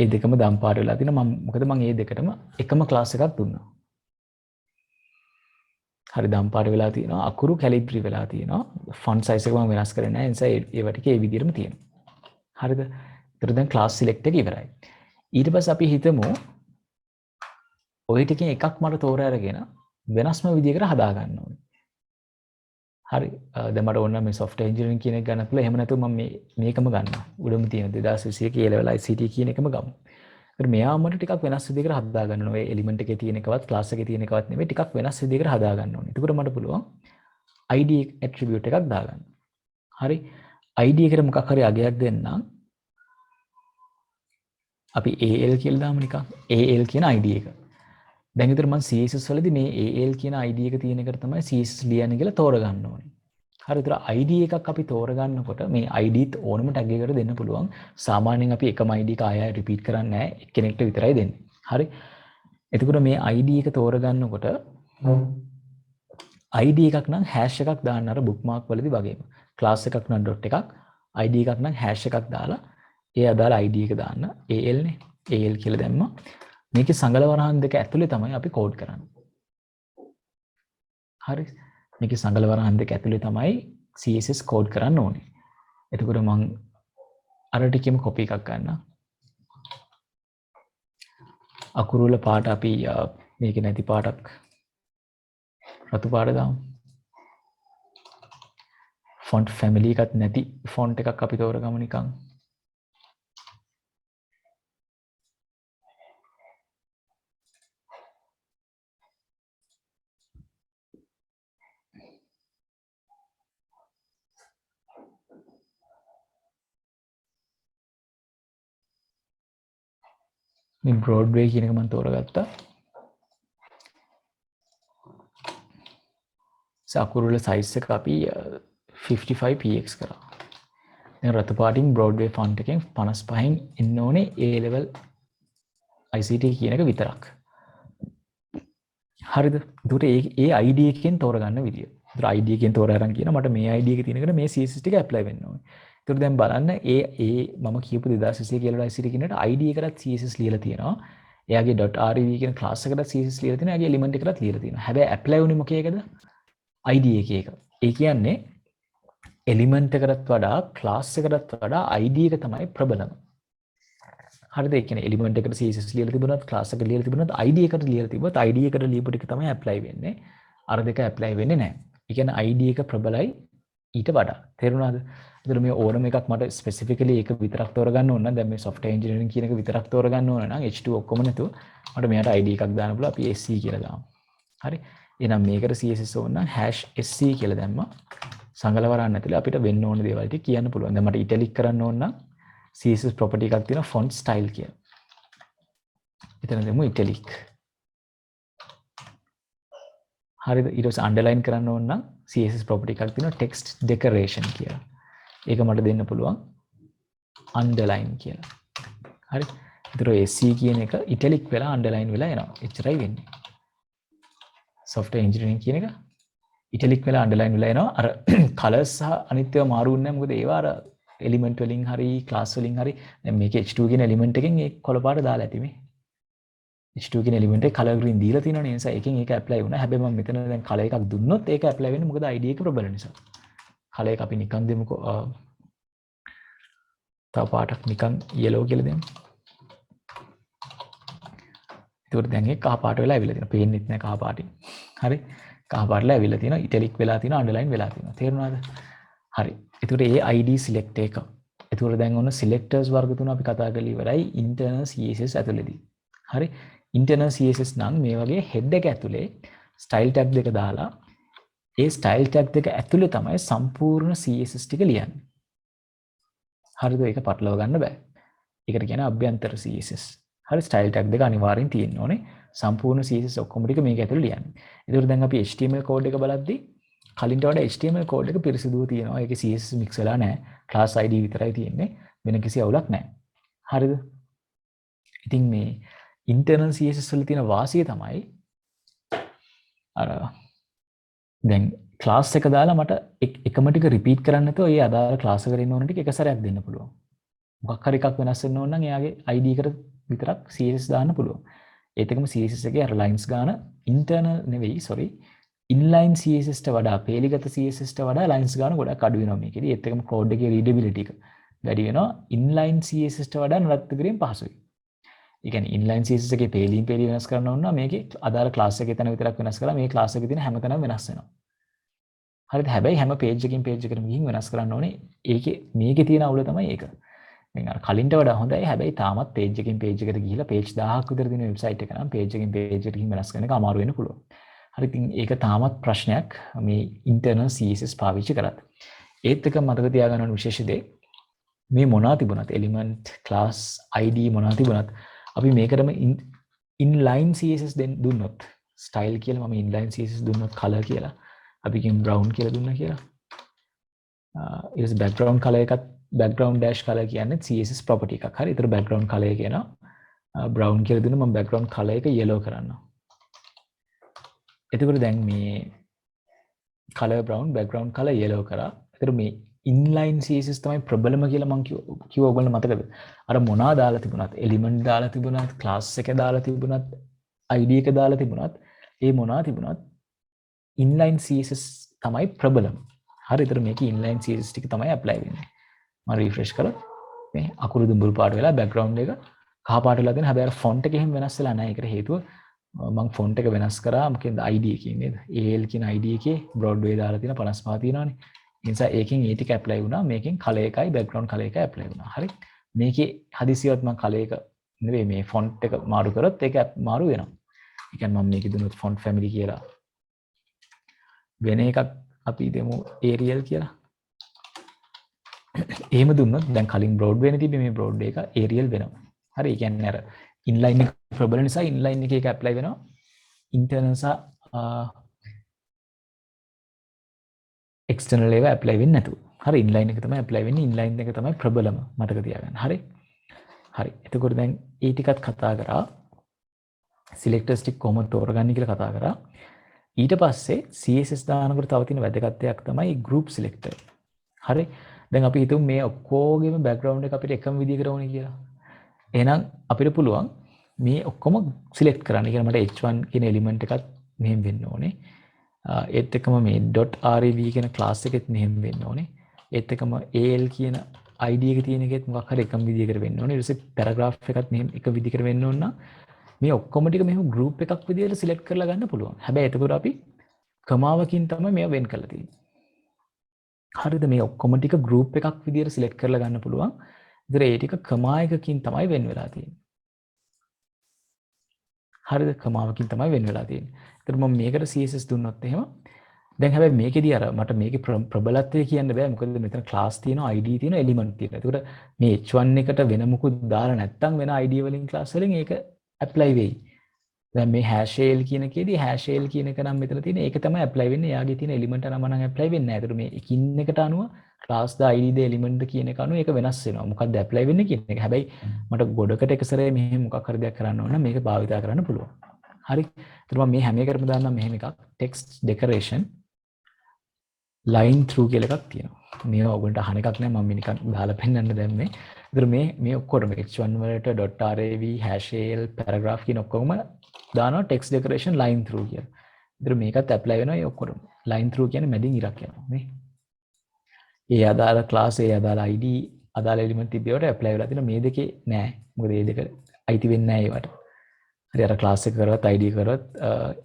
ඒ දෙකම දම් පාට වෙලා තිනවා. මොකද මම මේ දෙකටම එකම ක්ලාස් එකක් දුන්නා. හරි දම් පාට වෙලා තියෙනවා. අකුරු Calibri වෙලා තියෙනවා. font size එක මම වෙනස් කරන්නේ නැහැ. ඒ නිසා ඒවා ටික ඒ විදිහටම තියෙනවා. හරිද? ඒතර දැන් class select එක ඉවරයි. ඊට පස්සේ අපි හිතමු ඔය ටිකෙන් එකක් මට තෝරා අරගෙන වෙනස්ම විදිහකට හදා ගන්න ඕනේ. හරි. දැන් මට ඕන මේ software engineering කියන එක ගන්න පුළුවන්. එහෙම නැතුව මම මේකම ගන්නවා. උඩම තියෙන 2021 A level ICT කියන එකම ගමු. ඒත් මෙයා මට ටිකක් වෙනස් විදිහකට හදා ගන්න ඕනේ. එලිමන්ට් එකේ තියෙන එකවත් ක්ලාස් එකේ තියෙන එකවත් නෙමෙයි ටිකක් වෙනස් විදිහකට හදා ගන්න ඕනේ. එතකොට මට පුළුවන් ID attribute එකක් දාගන්න. හරි. ID එකට මොකක් හරි අගයක් දෙන්නම්. අපි AL කියලා දාමු නිකන්. AL කියන ID එක. දැන් විතර මම CSS වලදී මේ AL කියන ID එක තියෙන එකට තමයි CSS ලියන්නේ කියලා තෝරගන්න ඕනේ. හරි. ඒතර ID එකක් අපි තෝරගන්නකොට මේ IDත් ඕනම tag එකකට දෙන්න පුළුවන්. සාමාන්‍යයෙන් අපි එකම ID එක ආයෙ repeat කරන්නේ නැහැ. එක්කෙනෙක්ට විතරයි දෙන්නේ. හරි. එතකොට මේ ID එක තෝරගන්නකොට ID එකක් නම් hash එකක් දාන්න අර bookmark වලදී වගේම. class එකක් නම් dot එකක්, ID එකක් නම් hash එකක් දාලා ඒ අදාළ ID එක දාන්න. AL නේ. AL කියලා දැම්මා. මේකේ සංගල වරහන් දෙක ඇතුලේ තමයි අපි කෝඩ් කරන්නේ. හරි. මේකේ සංගල වරහන් දෙක ඇතුලේ තමයි CSS කෝඩ් කරන්න ඕනේ. එතකොට මම අර ටිකෙම කොපි එකක් ගන්න. අකුරු වල පාට අපි මේකේ නැති පාටක් රතු පාට දාමු. font family එකත් නැති font එකක් අපි තෝරගමු නිකන්. මේ Broadway කියන එක මම තෝරගත්තා. අකුරු වල size එක අපි 55px කරා. දැන් රතු පාටින් Broadway font එකෙන් 55න් එන්න ඕනේ A level ICT කියන එක විතරක්. හරිද? ඒකට ඒ ID එකෙන් තෝරගන්න විදිය. ඒතර ID එකෙන් තෝරා අරන් කියන මට මේ ID එක තියෙනකොට මේ CSS ටික ඇප්ලයි වෙන්න ඕනේ. ඒතර දැන් බලන්න මම කියපු 2021 කියලා ICT කියනට ID එකකට CSS ලියලා තියෙනවා. එයාගේ .rev කියන ක්ලාස් එකට CSS ලියලා තියෙනවා. එයාගේ එලිමන්ට් එකකට ලියලා තියෙනවා. හැබැයි ඇප්ලයි වුණේ මොකේකද? id එකේ එක. ඒ කියන්නේ එලිමන්ට් එකකටත් වඩා ක්ලාස් එකකටත් වඩා id එක තමයි ප්‍රබලම. හරිද? ඒ කියන්නේ එලිමන්ට් එකට CSS ලියලා තිබුණත් ක්ලාස් එකට ලියලා තිබුණත් id එකට ලියලා තිබුණත් id එකට ලියපු ටික තමයි ඇප්ලයි වෙන්නේ. අර දෙක ඇප්ලයි වෙන්නේ නැහැ. ඒ කියන්නේ id එක ප්‍රබලයි ඊට වඩා. තේරුණාද? ඒතර මේ ඕනම එකක් මට ස්පෙસિෆිකලි ඒක විතරක් තෝරගන්න ඕන නම් දැන් මේ software engineering කියන එක විතරක් තෝරගන්න ඕන නම් H2 ඔක්කොම නැතුව මට මෙයාට id එකක් දාන්න පුළුවන්. අපි sc කියලා දාමු. හරි? එහෙනම් මේකට CSS ඕන නම් #sc කියලා දැම්මා. සංගල වරන්න ඇතුලේ අපිට වෙන්න ඕන දේවල් ටික කියන්න පුළුවන්. දැන් මට ඉටැලික් කරන්න ඕන නම් CSS property එකක් තියෙනවා font style කියලා. එතන දෙමු ඉටැලික්. හරිද? ඊට පස්සේ underline කරන්න ඕන නම් CSS property එකක් තියෙනවා text decoration කියලා. ඒක මට දෙන්න පුළුවන් underline කියලා. හරි? ඒතර SC කියන එක ඉටැලික් වෙලා underline වෙලා එනවා. එච්චරයි වෙන්නේ. software engineering කියන එක ඉටැලික් වෙලා underline වෙලා එනවා. අර colors සහ අනිත් ඒවා මාරු වෙන්නේ නැහැ. මොකද ඒවා අර element වලින් හරි class වලින් හරි දැන් මේක H2 කියන element එකෙන් ඒ කොළ පාට දාලා ඇති මේ. H2 කියන element එක color green දීලා තියෙනවනේ. ඒ නිසා එකෙන් ඒක apply වුණා. හැබැයි මම මෙතන දැන් color එකක් දුන්නොත් ඒක apply වෙන්නේ මොකද ID එක ප්‍රබල නිසා. color එක අපි නිකන් දෙමුකෝ. තව පාටක් නිකන් yellow කියලා දෙමු. ඒකට දැන් ඒක කහ පාට වෙලා ඇවිල්ලා තියෙනවා. පේන්නෙත් නැහැ කහ පාටින්. හරි. කහ පාටලා ඇවිල්ලා තියෙනවා. italic වෙලා තියෙනවා. underline වෙලා තියෙනවා. තේරුණාද? හරි. ඒකට ඒ ID select එක. ඒකට දැන් ඔන්න selectors වර්ග තුන අපි කතා කරලා ඉවරයි internal CSS ඇතුළේදී. හරි. internal CSS නම් මේ වගේ head එක ඇතුලේ style tag දෙක දාලා ඒ style tag දෙක ඇතුලේ තමයි සම්පූර්ණ CSS ටික ලියන්නේ. හරිද? ඒක පටලවා ගන්න බෑ. ඒකට කියන්නේ අභ්‍යන්තර CSS. හරි style tag දෙක අනිවාර්යෙන් තියෙන්න ඕනේ. සම්පූර්ණ CSS ඔක්කොම ටික මේක ඇතුලේ ලියන්න. ඒකට දැන් අපි HTML code එක බලද්දී කලින්ට වඩා HTML code එක පිරිසිදුව තියෙනවා. ඒකේ CSS mix වෙලා නැහැ. class ID විතරයි තියෙන්නේ. වෙන කිසි අවුලක් නැහැ. හරිද? ඉතින් මේ internal CSS වල තියෙන වාසිය තමයි අර දැන් class එක දාලා මට එකම ටික repeat කරන්න නැතුව ඒ අදාළ class එකට ඉන්න ඕන ටික එක සැරයක් දෙන්න පුළුවන්. මොකක් හරි එකක් වෙනස් වෙන්න ඕන නම් එයාගේ ID එකට විතරක් CSS දාන්න පුළුවන්. ඒත් එකම CSS එකේ අර lines ගාන internal නෙවෙයි sorry inline CSS ට වඩා පේලිගත CSS ට වඩා lines ගාන ගොඩක් අඩු වෙනවා මේකේදී. ඒත් එකම code එකේ readability එක වැඩි වෙනවා. inline CSS ට වඩා නඩත්තු කිරීම පහසුයි. ඒ කියන්නේ inline CSS එකේ පේලින් පේලි වෙනස් කරන්න ඕන නම් මේකේ අදාළ class එකේ තැන විතරක් වෙනස් කරලා මේ class එකේ තියෙන හැම තැනම වෙනස් වෙනවා. හරිද? හැබැයි හැම page එකකින් page එකකට ගිහින් වෙනස් කරන්න ඕනේ. ඒකේ මේකේ තියෙන අවුල තමයි ඒක. දැන් අර කලින්ට වඩා හොඳයි. හැබැයි තාමත් page එකකින් page එකට ගිහිලා page 1000ක් විතර තියෙන website එක නම් page එකකින් page එකට ගිහින් වෙනස් කරන එක අමාරු වෙන්න පුළුවන්. හරි ඉතින් ඒක තාමත් ප්‍රශ්නයක් මේ internal CSS පාවිච්චි කරත්. ඒත් එක මතක තියාගන්න ඕන විශේෂ දේ මේ මොනවා තිබුණත් element class ID මොනවා තිබුණත් අපි මේකටම inline CSS දුන්නොත් style කියලා මම inline CSS දුන්නොත් color කියලා අපි කියමු brown කියලා දුන්නා කියලා. ඊට පස්සේ background color එකත් background dash color කියන්නේ CSS property එකක්. හරි. ඒතර background color එක කියනවා brown කියලා දුන්නා මම background color එක yellow කරනවා. එතකොට දැන් මේ color brown background color yellow කරා. ඒතර මේ inline CSS තමයි ප්‍රබලම කියලා මම කිව්ව ඔයගොල්ලෝ මතකද? අර මොනවා දාලා තිබුණත් element දාලා තිබුණත් class එක දාලා තිබුණත් ID එක දාලා තිබුණත් ඒ මොනවා තිබුණත් inline CSS තමයි ප්‍රබලම. හරි. ඒතර මේකේ inline CSS ටික තමයි apply වෙන්නේ. මම refresh කරලා මේ අකුරු දුඹුරු පාට වෙලා background එක කහ පාට වෙලා තියෙන. හැබැයි අර font එක එහෙම වෙනස් වෙලා නැහැ. ඒකට හේතුව මම font එක වෙනස් කරා මොකෙන්ද ID එකකින් නේද? AL කියන ID එකේ Broadway දාලා තියෙන 55 තියෙනවානේ. ඒ නිසා ඒකෙන් ඒ ටික apply වුණා. මේකෙන් color එකයි background color එකයි apply වුණා. හරි. මේකේ හදිසියවත් මම color එක නෙවෙයි මේ font එක මාරු කරොත් ඒක මාරු වෙනවා. ඒ කියන්නේ මම මේකේ දුන්නොත් font family කියලා වෙන එකක් අපි දෙමු Arial කියලා. එහෙම දුන්නොත් දැන් කලින් Broadway නේ තිබ්බේ මේ Broadway එක Arial වෙනවා. හරි. ඒ කියන්නේ අර inline එක ප්‍රබල නිසා inline එකේ ඒක apply වෙනවා. internal සහ external ඒවා apply වෙන්නේ නැතුව. හරි. inline එක තමයි apply වෙන්නේ. inline එක තමයි ප්‍රබලම. මතක තියාගන්න. හරි. හරි. එතකොට දැන් ඒ ටිකත් කතා කරා. selectors ටික කොහොමද තෝරගන්නේ කියලා කතා කරා. ඊට පස්සේ CSS දානකොට තව තියෙන වැදගත් දෙයක් තමයි group selector. හරි. දැන් අපි හිතමු මේ ඔක්කොගේම background එක අපිට එකම විදිහකට ඕනේ කියලා. එහෙනම් අපිට පුළුවන් මේ ඔක්කොම සිලෙක්ට් කරන්න. කියන්නේ මට h1 කියන එලිමන්ට් එකත් මෙහෙම වෙන්න ඕනේ. ඒත් එක්කම මේ .rev කියන ක්ලාස් එකෙත් මෙහෙම වෙන්න ඕනේ. ඒත් එක්කම al කියන id එක තියෙන එකෙත් මොකක් හරි එකම විදියකට වෙන්න ඕනේ. ඊට පස්සේ පැරග්‍රාෆ් එකත් මෙහෙම එක විදියකට වෙන්න ඕන නම් මේ ඔක්කොම ටික මෙහෙම ගෲප් එකක් විදියට සිලෙක්ට් කරලා ගන්න පුළුවන්. හැබැයි එතකොට අපි කමාවකින් තමයි මේවා වෙන් කරලා තියෙන්නේ. හරිද? මේ ඔක්කොම ටික ගෲප් එකක් විදියට සිලෙක්ට් කරලා ගන්න පුළුවන්. ඉතින් ඒ ටික කමා එකකින් තමයි වෙන් වෙලා තියෙන්නේ. හරිද? කමාවකින් තමයි වෙන් වෙලා තියෙන්නේ. ඒතර මම මේකට CSS දුන්නොත් එහෙම දැන් හැබැයි මේකෙදී අර මට මේකේ ප්‍රබලත්වය කියන්න බෑ. මොකද මෙතන ක්ලාස් තියෙනවා, ID තියෙනවා, එලිමන්ට් තියෙනවා. ඒකට මේ h1 එකට වෙන මොකුත් දාලා නැත්තම් වෙන ID වලින් ක්ලාස් වලින් ඒක ඇප්ලයි වෙයි. දැන් මේ hashal කියන එකේදී hashal කියන එක නම් මෙතන තියෙන ඒක තමයි ඇප්ලයි වෙන්නේ. එයාගේ තියෙන එලිමන්ට් නම නම් ඇප්ලයි වෙන්නේ නැහැ. ඒතර මේ එකින් එකට අනුව ක්ලාස් ද ID ද එලිමන්ට් කියන එක අනුව ඒක වෙනස් වෙනවා. මොකක්ද ඇප්ලයි වෙන්නේ කියන එක. හැබැයි මට ගොඩකට එක සැරේ මෙහෙම මොකක් හරි දෙයක් කරන්න ඕන නම් මේක භාවිතා කරන්න පුළුවන්. හරි. ඒතර මම මේ හැම එකකටම දාන්නම් මෙහෙම එකක් text decoration line through කියලා එකක් තියෙනවා. මේවා ඔයගොල්ලන්ට අහන එකක් නෑ මම නිකන් දාලා පෙන්නන්න දැම්මේ. ඒතර මේ ඔක්කොම h1 වලට .rav hashal paragraph කියන ඔක්කොම දානවා text decoration line through කියලා. ඒතර මේකත් ඇප්ලයි වෙනවා ඒ ඔක්කොම. line through කියන්නේ මැදින් ඉරක් යනවා නේ. ඒ අදාළ class ඒ අදාළ ID අදාළ element තිබ්බේවට ඇප්ලයි වෙලා තියෙනවා. මේ දෙකේ නෑ. මොකද මේ දෙක අයිති වෙන්නේ නෑ ඒවට. හරි අර class එක කරවත් ID කරවත්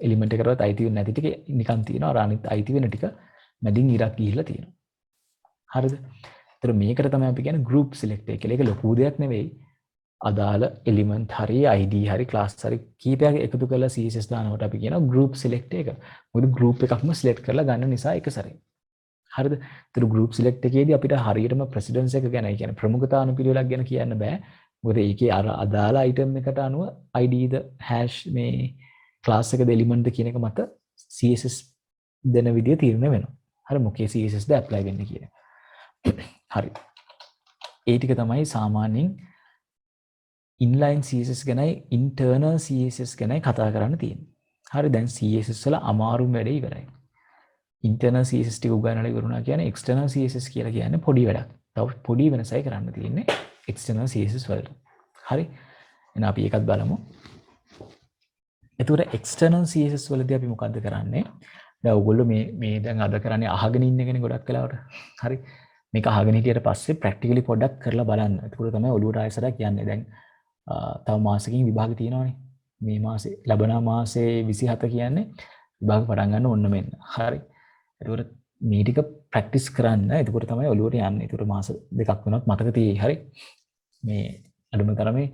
element එක කරවත් අයිති වෙන්නේ නැති ටික නිකන් තියෙනවා. අර අනිත් අයිති වෙන ටික මැදින් ඉරක් ගිහිල්ලා තියෙනවා. හරිද? ඒතර මේකට තමයි අපි කියන්නේ group select එක කියලා. ඒක ලොකු දෙයක් නෙවෙයි. අදාළ එලිමන්ට් හරි ID හරි ක්ලාස් හරි කීපයක් එකතු කරලා CSS දානකොට අපි කියනවා group select එක. මොකද group එකක්ම select කරලා ගන්න නිසා එක සැරේ. හරිද? ඒතර group select එකේදී අපිට හරියටම precedence එක ගැන, ඒ කියන්නේ ප්‍රමුඛතානුපිළිවෙලක් ගැන කියන්න බෑ. මොකද ඒකේ අර අදාළ item එකට අනුව ID ද hash මේ ක්ලාස් එකද එලිමන්ට් ද කියන එක මත CSS දෙන විදිය තීරණය වෙනවා. හරි මොකේ CSS ද apply වෙන්නේ කියන එක. හරි. ඒ ටික තමයි සාමාන්‍යයෙන් inline CSS ගැනයි internal CSS ගැනයි කතා කරන්න තියෙන්නේ. හරි දැන් CSS වල අමාරුම වැඩේ ඉවරයි. internal CSS ටික උගන්වලා ඉවරුණා කියන්නේ external CSS කියලා කියන්නේ පොඩි වැඩක්. තව පොඩි වෙනසයි කරන්න තියෙන්නේ external CSS වලට. හරි. එහෙනම් අපි ඒකත් බලමු. එතකොට external CSS වලදී අපි මොකද්ද කරන්නේ? දැන් ඔයගොල්ලෝ මේ දැන් අද කරන්නේ අහගෙන ඉන්න කෙනෙක් ගොඩක් වෙලාවට. හරි. මේක අහගෙන හිටියට පස්සේ ප්‍රැක්ටිකලි පොඩ්ඩක් කරලා බලන්න. එතකොට තමයි ඔළුවට ආයෙසරක් යන්නේ. දැන් තව මාසකින් විභාග තියෙනවානේ. මේ මාසේ ලබන මාසේ 27 කියන්නේ විභාග පටන් ගන්න ඕන්න මෙන්න. හරි. එතකොට මේ ටික ප්‍රැක්ටිස් කරන්න. එතකොට තමයි ඔළුවට යන්නේ. එතකොට මාස දෙකක් වෙනවත් මතක තියෙයි. හරි. මේ අඩුම තරමේ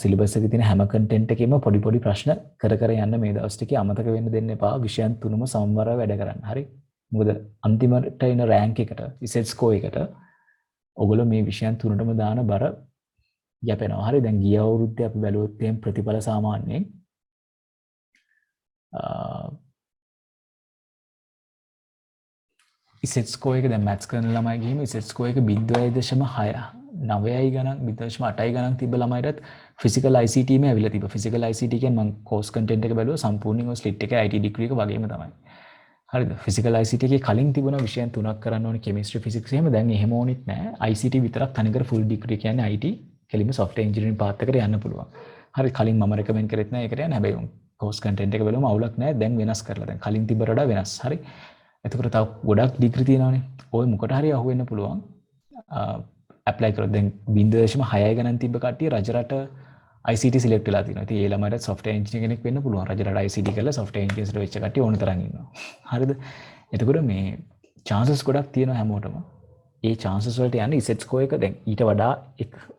සිලබස් එකේ තියෙන හැම කන්ටෙන්ට් එකෙම පොඩි පොඩි ප්‍රශ්න කර කර යන්න මේ දවස් ටිකේ අමතක වෙන්න දෙන්න එපා. විෂයන් තුනම සමවරව වැඩ කරන්න. හරි. මොකද අන්තිමට එන රෑන්ක් එකට, ඉසෙට් ස්කෝර් එකට ඔයගොල්ලෝ මේ විෂයන් තුනටම දාන බර යැපෙනවා. හරි. දැන් ගිය අවුරුද්දේ අපි බැලුවොත් එහෙනම් ප්‍රතිඵල සාමාන්‍යයෙන් ඉසෙට් ස්කෝර් එක දැන් මැත්ස් කරන ළමයි ගිහින් ඉසෙට් ස්කෝර් එක 0.6 9යි ගණන් 0.8යි ගණන් තිබ්බ ළමයිටත් ෆිසිකල් ICT මේ ඇවිල්ලා තිබ්බා. ෆිසිකල් ICT කියන්නේ මම කෝස් කන්ටෙන්ට් එක බැලුවා සම්පූර්ණයෙන් ඔය ස්ලිට් එකේ IT ඩිග්‍රී එක වගේම තමයි. හරිද? ෆිසිකල් ICT එකේ කලින් තිබුණ විෂයන් තුනක් කරන්න ඕනේ කෙමිස්ට්‍රි ෆිසික්ස් එහෙම දැන් එහෙම ඕනෙත් නැහැ. ICT විතරක් තනිකර ෆුල් ඩිග්‍රී කියන්නේ IT කෙලින්ම software engineering path එකට යන්න පුළුවන්. හරි කලින් මම recommend කරෙත් නැහැ ඒකට යන්න. හැබැයි කෝස් කන්ටෙන්ට් එක බැලුවම අවුලක් නැහැ. දැන් වෙනස් කරලා දැන් කලින් තිබ්බට වඩා වෙනස්. හරි. එතකොට තව ගොඩක් ඩිග්‍රී තියෙනවානේ. ඔය මොකට හරි අහුවෙන්න පුළුවන්. ඇප්ලයි කරොත් දැන් 0.6 ගණන් තිබ්බ කට්ටිය රජරට ICT සිලෙක්ට් වෙලා තියෙනවා. ඉතින් ඒ ළමයට software engineer කෙනෙක් වෙන්න පුළුවන්. රජරට ICT කරලා software engineer වෙච්ච කට්ටිය ඕන තරම් ඉන්නවා. හරිද? එතකොට මේ chances ගොඩක් තියෙනවා හැමෝටම. ඒ chances වලට යන්නේ ඉසෙට් ස්කෝර් එක දැන් ඊට වඩා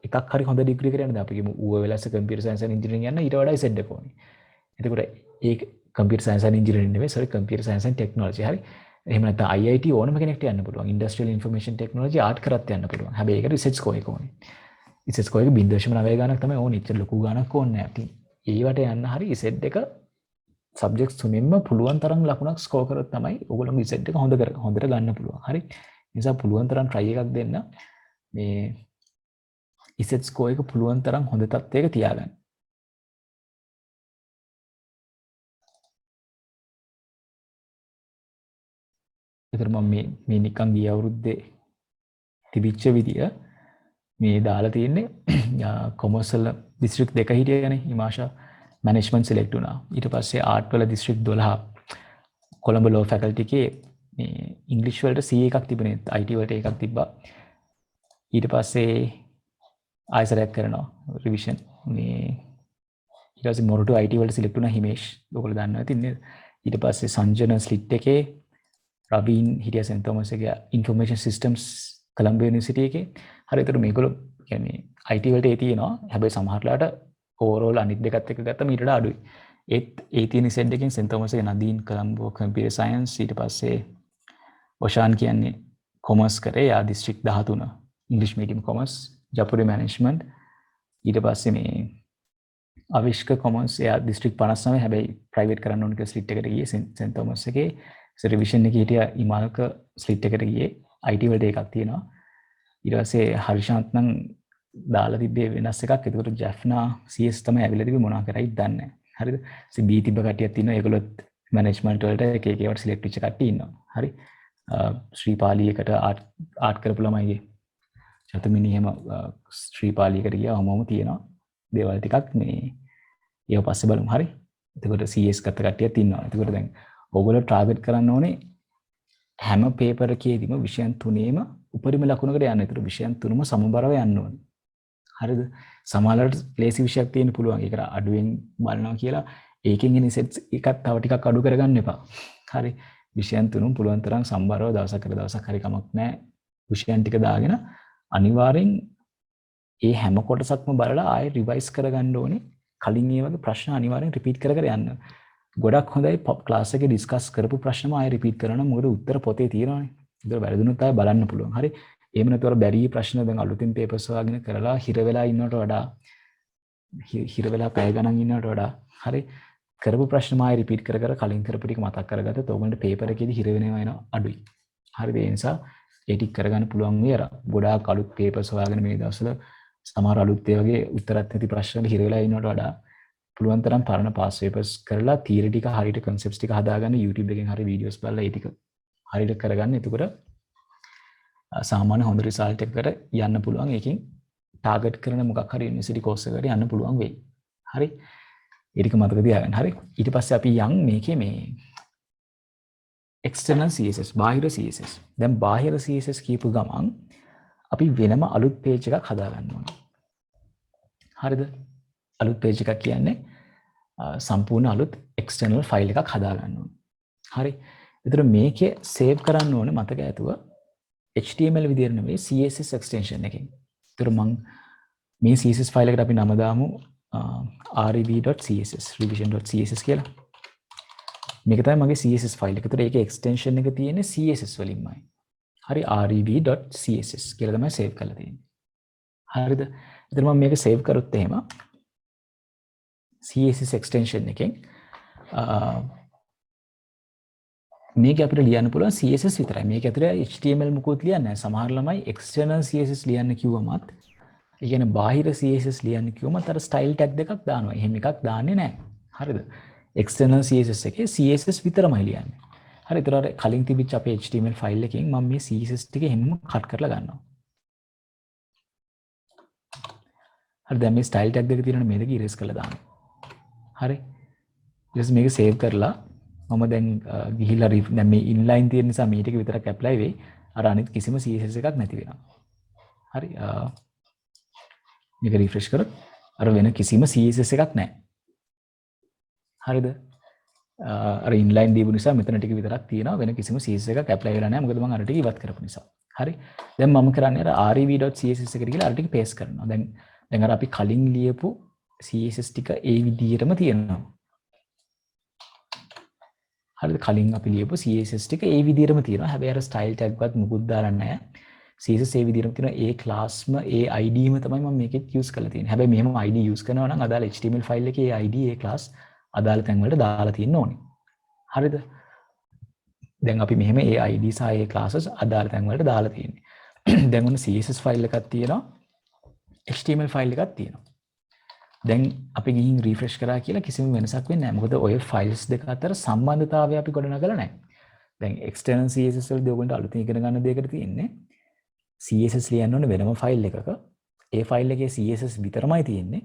එකක් හරි හොඳ ඩිග්‍රී එකකට යන්න අපි කියමු ඌව වෙලස computer science and engineering යන්න ඊට වඩා ඉසෙට් එක ඕනේ. එතකොට ඒ computer science and engineering නෙවෙයි sorry computer science and technology. හරි. එහෙම නැත්නම් IIT ඕනම කෙනෙක්ට යන්න පුළුවන්. Industrial Information Technology ආර්ට් කරත් යන්න පුළුවන්. හැබැයි ඒකට රිසර්ච් ස්කෝර් එක ඕනේ. රිසර්ච් ස්කෝර් එක 0.9 ගණක් තමයි ඕනේ. ඉතින් ලොකු ගණක් ඕනේ නැහැ. ඉතින් ඒවට යන්න හරි ඉසෙට් එක සබ්ජෙක්ට්ස් තුනෙන්ම පුළුවන් තරම් ලකුණක් ස්කෝර් කරොත් තමයි ඔයගොල්ලෝ ඉසෙට් එක හොඳට ගන්න පුළුවන්. හරි. ඒ නිසා පුළුවන් තරම් try එකක් දෙන්න. මේ ඉසෙට් ස්කෝර් එක පුළුවන් තරම් හොඳ තත්ත්වයක තියාගන්න. ඒතර මම මේ නිකන් ගිය අවුරුද්දේ තිබිච්ච විදිය මේ දාලා තියෙන්නේ කොමර්ෂල් දිස්ත්‍රික් දෙක හිටියනේ ඉමාෂා මැනේජ්මන්ට් සිලෙක්ට් වුණා. ඊට පස්සේ ආර්ට් වල දිස්ත්‍රික් 12 කොළඹ ලෝ ෆැකල්ටි එකේ මේ ඉංග්‍රීසි වලට C එකක් තිබුණේ IT වලට එකක් තිබ්බා. ඊට පස්සේ ආයසරයක් කරනවා රිවිෂන් මේ ඊට පස්සේ මොරටු IT වලට සිලෙක්ට් වුණා හිමේෂ්. ඔයගොල්ලෝ දන්නවා ඉතින් නේද? ඊට පස්සේ සංජන ස්ලිට් එකේ රබීන් හිටියා සෙන්ට් තෝමස් එකේ ඉන්ෆර්මේෂන් සිස්ටම්ස් කොළඹ යුනිවර්සිටි එකේ. හරි ඒතර මේගොල්ලෝ කියන්නේ IT වලට ඒ තියෙනවා. හැබැයි සමහරట్లాට ඕවරෝල් අනිත් දෙකත් එක්ක ගත්තම ඊට වඩා අඩුයි. ඒත් ඒ තියෙන සෙට් එකෙන් සෙන්ට් තෝමස් එකේ නදීන් කොළඹ කම්පියුටර් සයන්ස් ඊට පස්සේ ඔෂාන් කියන්නේ කොමර්ස් කරේ යා දිස්ත්‍රික් 13 ඉංග්‍රීසි මීඩියම් කොමර්ස් ජපුරි මැනේජ්මන්ට් ඊට පස්සේ මේ අවිෂ්ක කොමර්ස් එයා දිස්ත්‍රික් 59 හැබැයි ප්‍රයිවට් කරන්න ඕන කියලා ස්ලිට් එකට ගියේ සෙන්ට් තෝමස් එකේ රිවිෂන් එකේ හිටියා ඉමාල්ක ස්ලිට් එකට ගියේ IT වලට එකක් තියෙනවා ඊට පස්සේ හර්ෂාන්ත් නම් දාලා තිබ්බේ වෙනස් එකක් ඒකට ජැෆ්නා CS තමයි ඇවිල්ලා තිබ්බේ මොනවා කරයිද දන්නේ නැහැ හරිද ඉතින් B තිබ්බ කට්ටියක් තියෙනවා ඒගොල්ලොත් මැනේජ්මන්ට් වලට එක එක ඒවාට සිලෙක්ට් වෙච්ච කට්ටිය ඉන්නවා හරි ශ්‍රීපාලියකට ආර්ට් කරපු ළමයිගේ චතුමිනි එහෙම ශ්‍රීපාලියකට ගියා වමම තියෙනවා දේවල් ටිකක් මේ ඒව පස්සේ බලමු හරි එතකොට CS ගත්ත කට්ටියක් ඉන්නවා එතකොට දැන් ඕගොල්ලෝ ටාගට් කරන්න ඕනේ හැම පේපර් එකේදීම විෂයන් තුනේම උපරිම ලකුණකට යන්න. ඒතර විෂයන් තුනම සමබරව යන්න ඕනේ. හරිද? සමහරවිට ලේසි විෂයක් තියෙන්න පුළුවන්. ඒකට අඩුවෙන් බලනවා කියලා ඒකෙන් එන සෙට්ස් එකක් තව ටිකක් අඩු කරගන්න එපා. හරි. විෂයන් තුනම පුළුවන් තරම් සමබරව දවසකට දවසක් හරි කමක් නැහැ. විෂයන් ටික දාගෙන අනිවාර්යෙන් ඒ හැම කොටසක්ම බලලා ආයෙ රිවයිස් කරගන්න ඕනේ. කලින් ඒ වගේ ප්‍රශ්න අනිවාර්යෙන් රිපීට් කර කර යන්න. ගොඩක් හොඳයි ක්ලාස් එකේ ඩිස්කස් කරපු ප්‍රශ්නම ආයෙ රිපීට් කරනවා. මොකද උත්තර පොතේ තියෙනවානේ. ඒක වැරදුනොත් ආයෙ බලන්න පුළුවන්. හරි. එහෙම නැතුව අර බැරි ප්‍රශ්න දැන් අලුතින් පේපර්ස් හොයාගෙන කරලා හිර වෙලා ඉන්නවට වඩා හිර වෙලා පැය ගණන් ඉන්නවට වඩා හරි කරපු ප්‍රශ්න ආයෙ රිපීට් කර කර කලින් කරපු ටික මතක් කරගත්තොත් ඔයගොල්ලන්ට පේපර් එකේදී හිර වෙනවා එන අඩුයි. හරිද? ඒ නිසා ඒ ටික කරගන්න පුළුවන් වෙයි. අර ගොඩාක් අලුත් පේපර්ස් හොයාගෙන මේ දවස්වල සමහර අලුත් ඒ වගේ උත්තරත් නැති ප්‍රශ්න වල හිර වෙලා ඉන්නවට වඩා පුළුවන් තරම් පරණ පාස් පේපර්ස් කරලා තියරි ටික හරියට concepts ටික හදාගන්න YouTube එකෙන් හරි වීඩියෝස් බලලා ඒ ටික හරියට කරගන්න. එතකොට සාමාන්‍ය හොඳ රිසල්ට් එකකට යන්න පුළුවන්. ඒකෙන් ටාගට් කරන මොකක් හරි යුනිවර්සිටි කෝස් එකකට යන්න පුළුවන් වෙයි. හරි. ඒ ටික මතක තියාගන්න. හරි. ඊට පස්සේ අපි යන් මේකේ මේ external CSS බාහිර CSS. දැන් බාහිර CSS කියපු ගමන් අපි වෙනම අලුත් page එකක් හදාගන්න ඕනේ. හරිද? අලුත් page එකක් කියන්නේ සම්පූර්ණ අලුත් external file එකක් හදාගන්න ඕනේ. හරි. ඒතර මේකේ save කරන්න ඕනේ මතක ඇතුව HTML විදියට නෙවෙයි CSS extension එකකින්. ඒතර මම මේ CSS file එකට අපි නම දාමු rev.css revision.css කියලා. මේක තමයි මගේ CSS file එක. ඒතර ඒකේ extension එක තියෙන්නේ CSS වලින්මයි. හරි rev.css කියලා තමයි save කරලා තියෙන්නේ. හරිද? ඒතර මම මේක save කරොත් එහෙම CSS extension එකෙන් මේක අපිට ලියන්න පුළුවන් CSS විතරයි. මේක ඇතුලේ HTML මුකුත් ලියන්නේ නැහැ. සමහර ළමයි external CSS ලියන්න කිව්වමත් ඒ කියන්නේ බාහිර CSS ලියන්න කිව්වමත් අර style tag දෙකක් දානවා. එහෙම එකක් දාන්නේ නැහැ. හරිද? external CSS එකේ CSS විතරමයි ලියන්නේ. හරි. ඒතර අර කලින් තිබිච්ච අපේ HTML ෆයිල් එකෙන් මම මේ CSS ටික හැමම කට් කරලා ගන්නවා. හරි. දැන් මේ style tag දෙක තියෙනවනේ මේ දෙක erase කරලා දානවා. හරි. ඊට මේක සේව් කරලා මම දැන් ගිහිල්ලා දැන් මේ ඉන්ලයින් තියෙන නිසා මේ ටික විතරක් ඇප්ලයි වෙයි. අර අනිත් කිසිම CSS එකක් නැති වෙනවා. හරි. මේක රිෆ්‍රෙෂ් කරොත් අර වෙන කිසිම CSS එකක් නැහැ. හරිද? අර ඉන්ලයින් දීපු නිසා මෙතන ටික විතරක් තියෙනවා. වෙන කිසිම CSS එකක් ඇප්ලයි වෙලා නැහැ. මොකද මම අර ටික ඉවත් කරපු නිසා. හරි. දැන් මම කරන්නේ අර rev.css එකට ගිහලා අර ටික පේස්ට් කරනවා. දැන් අර අපි කලින් ලියපු CSS ටික ඒ විදිහටම තියෙනවා. හරිද? කලින් අපි ලියපු CSS ටික ඒ විදිහටම තියෙනවා. හැබැයි අර style tag වත් මුකුත් දාලා නැහැ. CSS ඒ විදිහටම තියෙනවා. ඒ classම ඒ IDම තමයි මම මේකෙත් use කරලා තියෙන්නේ. හැබැයි මෙහෙම ID use කරනවා නම් අදාළ HTML file එකේ ඒ ID ඒ class අදාළ තැන් වලට දාලා තියෙන්න ඕනේ. හරිද? දැන් අපි මෙහෙම ඒ ID සහ ඒ classes අදාළ තැන් වලට දාලා තියෙන්නේ. දැන් ඔන්න CSS file එකක් තියෙනවා. HTML file එකක් තියෙනවා. දැන් අපි ගිහින් රිෆ්‍රෙෂ් කරා කියලා කිසිම වෙනසක් වෙන්නේ නැහැ. මොකද ඔය ෆයිල්ස් දෙක අතර සම්බන්ධතාවය අපි ගොඩනගලා නැහැ. දැන් external CSS වලදී ඔයගොල්ලන්ට අලුතින් ඉගෙන ගන්න දෙයකට තියෙන්නේ CSS ලියන්න ඕනේ වෙනම ෆයිල් එකක. ඒ ෆයිල් එකේ CSS විතරමයි තියෙන්නේ.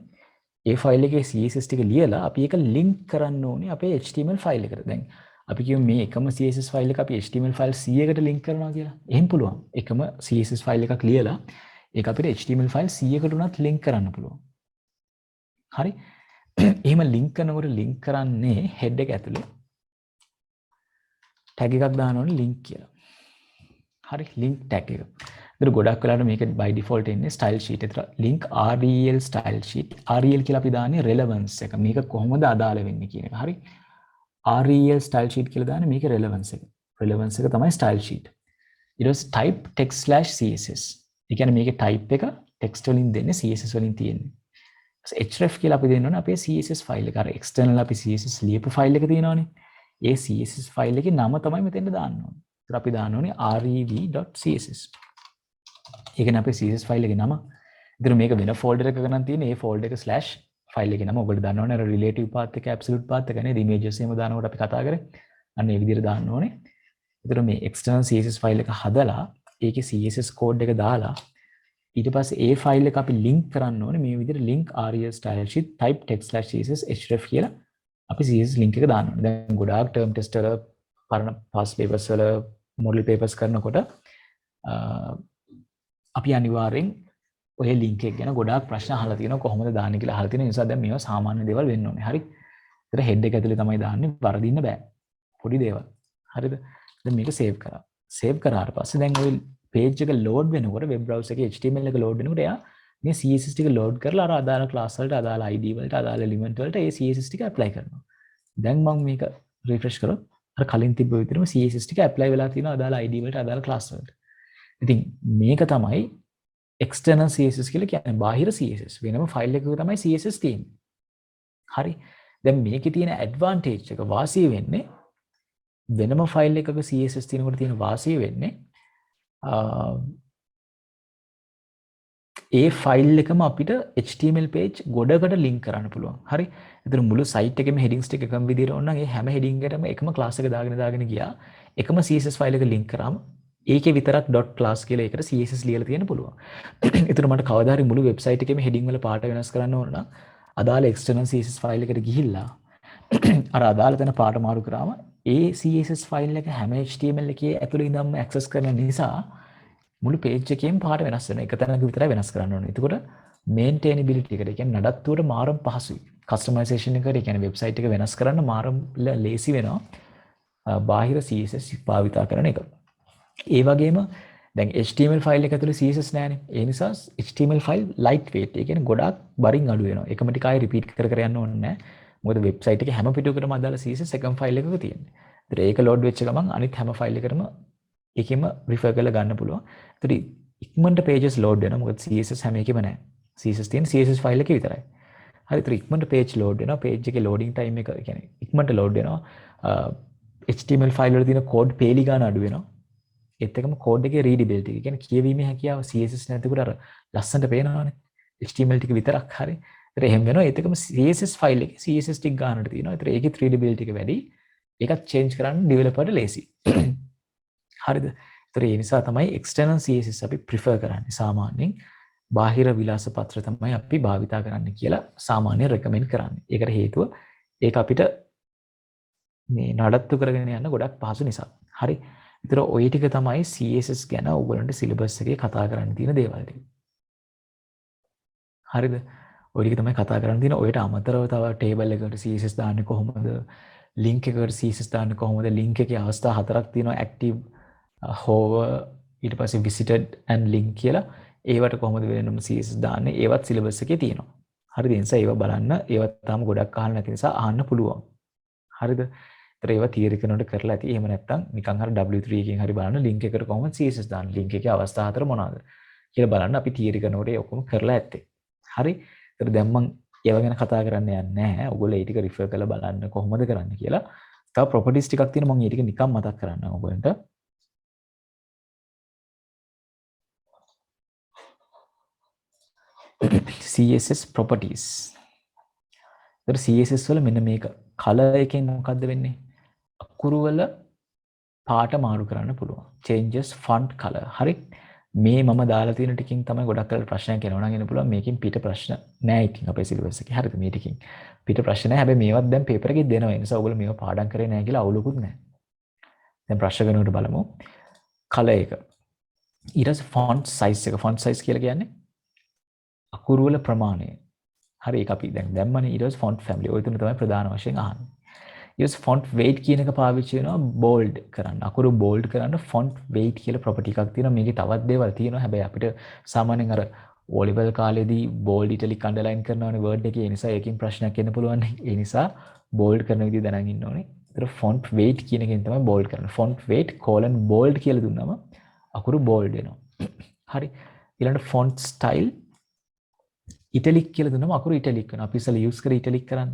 ඒ ෆයිල් එකේ CSS ටික ලියලා අපි ඒක ලින්ක් කරන්න ඕනේ අපේ HTML ෆයිල් එකට. දැන් අපි කියමු මේ එකම CSS ෆයිල් එක අපි HTML ෆයිල් 100කට ලින්ක් කරනවා කියලා. එහෙම පුළුවන්. එකම CSS ෆයිල් එකක් ලියලා ඒක අපිට HTML ෆයිල් 100කට උනත් ලින්ක් කරන්න පුළුවන්. හරි? එහෙම ලින්ක් කරනකොට ලින්ක් කරන්නේ head එක ඇතුලේ tag එකක් දාන්න ඕනේ link කියලා. හරි link tag එක. ඒතර ගොඩක් වෙලාවට මේක by default එන්නේ style sheet. ඒතර link rel style sheet. rel කියලා අපි දාන්නේ relevance එක. මේක කොහොමද අදාළ වෙන්නේ කියන එක. හරි? rel style sheet කියලා දාන්නේ මේකේ relevance එක. relevance එක තමයි style sheet. ඊට පස්සේ type text/css. ඒ කියන්නේ මේකේ type එක text වලින් දෙන්නේ css වලින් තියෙන්නේ. href කියලා අපි දෙන්න ඕනේ අපේ css ෆයිල් එක. අර external අපි css ලියපු ෆයිල් එක තියෙනවානේ. ඒ CSS ෆයිල් එකේ නම තමයි මෙතෙන්ට දාන්න ඕනේ. ඒතර අපි දාන්න ඕනේ rev.css. ඒ කියන්නේ අපේ CSS ෆයිල් එකේ නම. ඒතර මේක වෙන ෆෝල්ඩර් එකක නම් තියෙන ඒ ෆෝල්ඩර් එක ස්ලෑෂ් ෆයිල් එකේ නම ඔයගොල්ලෝ දන්න ඕනේ. අර රිලේටිව් පාත් එක ඇබ්සලියුට් පාත් එක නේද? ඉමේජස් එහෙම දානකොට අපි කතා කරේ. අන්න ඒ විදිහට දාන්න ඕනේ. ඒතර මේ external CSS ෆයිල් එක හදලා ඒකේ CSS කෝඩ් එක දාලා ඊට පස්සේ ඒ ෆයිල් එක අපි ලින්ක් කරන්න ඕනේ මේ විදිහට link rel style sheet type text/css href කියලා අපි CSS link එක දාන්න ඕනේ. දැන් ගොඩාක් term test වල පරණ past papers වල model papers කරනකොට අපි අනිවාර්යෙන් ඔය link එක ගැන ගොඩාක් ප්‍රශ්න අහලා තියෙනවා කොහොමද දාන්නේ කියලා අහලා තියෙන නිසා දැන් මේවා සාමාන්‍ය දේවල් වෙන්න ඕනේ. හරි. ඒතර head එක ඇතුලේ තමයි දාන්නේ වරදින්න බෑ. පොඩි දේවල්. හරිද? දැන් මේක save කරා. save කරාට පස්සේ දැන් ඔය page එක load වෙනකොට web browser එකේ HTML එක load වෙනකොට එයා මේ CSS ටික load කරලා අර අදාළ class වලට අදාළ ID වලට අදාළ element වලට ඒ CSS ටික apply කරනවා. දැන් මම මේක refresh කරොත් අර කලින් තිබ්බ විදිහටම CSS ටික apply වෙලා තියෙනවා අදාළ ID වලට අදාළ class වලට. ඉතින් මේක තමයි external CSS කියලා කියන්නේ බාහිර CSS. වෙනම file එකක තමයි CSS තියෙන්නේ. හරි. දැන් මේකේ තියෙන advantage එක වාසිය වෙන්නේ වෙනම file එකක CSS තියෙනකොට තියෙන වාසිය වෙන්නේ ඒ ෆයිල් එකම අපිට HTML page ගොඩකට link කරන්න පුළුවන්. හරි. ඒතර මුළු site එකේම headings ටික එකම විදිහට ඕන නම් ඒ හැම heading එකටම එකම class එක දාගෙන ගියා. එකම CSS file එක link කරාම ඒකේ විතරක් .class කියලා ඒකට CSS ලියලා තියෙන්න පුළුවන්. ඒතර මට කවදා හරි මුළු website එකේම heading වල පාට වෙනස් කරන්න ඕන නම් අදාළ external CSS file එකට ගිහිල්ලා අර අදාළ තැන පාට මාරු කරාම ඒ CSS ෆයිල් එක හැම HTML එකේ ඇතුළේ ඉඳන්ම ඇක්සස් කරන නිසා මුළු page එකේම පාට වෙනස් වෙනවා. එක තැනක විතරයි වෙනස් කරන්න ඕනේ. එතකොට maintainability එකට, ඒ කියන්නේ නඩත්තුවට මාරම් පහසුයි. customization එකට, ඒ කියන්නේ website එක වෙනස් කරන්න මාරම් ලේසි වෙනවා. බාහිර CSS භාවිතා කරන එක. ඒ වගේම දැන් HTML ෆයිල් එක ඇතුළේ CSS නැහැනේ. ඒ නිසා HTML ෆයිල් light weight, ඒ කියන්නේ ගොඩාක් බරින් අඩු වෙනවා. එකම ටික ආයෙ repeat කර කර යන්න ඕනේ නැහැ. මොකද වෙබ්සයිට් එකේ හැම පිටුවකටම අදාළ CSS එකම ෆයිල් එකක තියෙන්නේ. ඒතර ඒක ලෝඩ් වෙච්ච ගමන් අනිත් හැම ෆයිල් එකකටම ඒකෙම රිෆර් කරලා ගන්න පුළුවන්. ඒතර ඉක්මනට pages load වෙනවා. මොකද CSS හැම එකෙම නැහැ. CSS තියෙන CSS ෆයිල් එකේ විතරයි. හරි. ඒතර ඉක්මනට page load වෙනවා. page එකේ loading time එක කියන්නේ ඉක්මනට load වෙනවා. HTML ෆයිල් වල තියෙන code පේලි ගන්න අඩු වෙනවා. ඒත් එකම code එකේ readability, ඒ කියන්නේ කියවීමේ හැකියාව CSS නැතිකොට අර ලස්සනට පේනවනේ. HTML ටික විතරක් හරි. ඒතර එහෙම වෙනවා. ඒත් එකම CSS ෆයිල් එකේ CSS ටික ගන්නට තියෙනවා. ඒතර ඒකේ readability එක වැඩි. ඒකත් change කරන්න developer ලේසි. හරිද? ඒතර ඒ නිසා තමයි external CSS අපි prefer කරන්නේ. සාමාන්‍යයෙන් බාහිර විලාස පත්‍ර තමයි අපි භාවිතා කරන්න කියලා සාමාන්‍යයෙන් recommend කරන්නේ. ඒකට හේතුව ඒක අපිට මේ නඩත්තු කරගෙන යන්න ගොඩක් පහසු නිසා. හරි. ඒතර ওই ටික තමයි CSS ගැන ඔයගොල්ලන්ට සිලබස් එකේ කතා කරන්න තියෙන දේවල් ටික. හරිද? ඔය ටික තමයි කතා කරන්න තියෙන. ඔයට අමතරව තව table එකකට CSS දාන්නේ කොහොමද? link එකකට CSS දාන්නේ කොහොමද? link එකේ අවස්ථා හතරක් තියෙනවා. active, hover, ඊට පස්සේ visited and link කියලා. ඒවට කොහොමද වෙනම CSS දාන්නේ? ඒවත් සිලබස් එකේ තියෙනවා. හරිද? ඒ නිසා ඒවා බලන්න. ඒවත් තාම ගොඩක් අහන්න නැති නිසා අහන්න පුළුවන්. හරිද? ඒතර ඒවා තියරි කරනකොට කරලා ඇති. එහෙම නැත්නම් නිකන් හරි W3 එකකින් හරි බලන්න link එකට කොහොමද CSS දාන්නේ? link එකේ අවස්ථා හතර මොනවාද කියලා බලන්න අපි තියරි කරනකොට ඒ ඔක්කොම කරලා ඇත්තේ. හරි. ඒතර දැන් මම ඒව ගැන කතා කරන්න යන්නේ නැහැ. ඔයගොල්ලෝ ඒ ටික රිෆර් කරලා බලන්න කොහොමද කරන්න කියලා. තව ප්‍රොපර්ටිස් ටිකක් තියෙනවා මම ඒ ටික නිකන් මතක් කරන්නම් ඔයගොල්ලන්ට. CSS properties. ඒතර CSS වල මෙන්න මේක color එකෙන් මොකද්ද වෙන්නේ? අකුරු වල පාට මාරු කරන්න පුළුවන්. changes font color. හරි. මේ මම දාලා තියෙන ටිකකින් තමයි ගොඩක් කරලා ප්‍රශ්නයක් එනවා නම් එන්න පුළුවන් මේකෙන් පිට ප්‍රශ්න නෑ ඉතින් අපේ සිලබස් එකේ හරිද මේ ටිකකින් පිට ප්‍රශ්න නෑ හැබැයි මේවත් දැන් පේපර් එකේ දෙනවා ඒ නිසා ඔයගොල්ලෝ මේව පාඩම් කරේ නෑ කියලා අවුලකුත් නෑ දැන් ප්‍රශ්න ගණනට බලමු කලර් එක ඊට පස්සේ ෆොන්ට් සයිස් එක ෆොන්ට් සයිස් කියලා කියන්නේ අකුරු වල ප්‍රමාණය හරි ඒක අපි දැන් දැම්මනේ ඊට පස්සේ ෆොන්ට් ෆැමිලි ඔය තුන තමයි ප්‍රධාන වශයෙන් අහන්නේ ඊට පස්සේ ෆොන්ට් weight කියන එක පාවිච්චි වෙනවා bold කරන්න අකුරු bold කරන්න ෆොන්ට් weight කියලා property එකක් තියෙනවා මේකේ තවත් දේවල් තියෙනවා හැබැයි අපිට සාමාන්‍යයෙන් අර O level කාලේදී bold italic underline කරනවානේ word එකේ ඒ නිසා ඒකෙන් ප්‍රශ්නයක් එන්න පුළුවන් ඒ නිසා bold කරන විදිය දැනගෙන ඉන්න ඕනේ ඒතර ෆොන්ට් weight කියන එකෙන් තමයි bold කරන්නේ ෆොන්ට් weight bold කියලා දුන්නම අකුරු bold වෙනවා හරි ඊළඟට ෆොන්ට් ස්ටයිල් ඉටලික් කියලා දුන්නම අකුරු ඉටලික් වෙනවා. අපි ඉස්සෙල්ලා යූස් කරේ ඉටලික් කරන්න.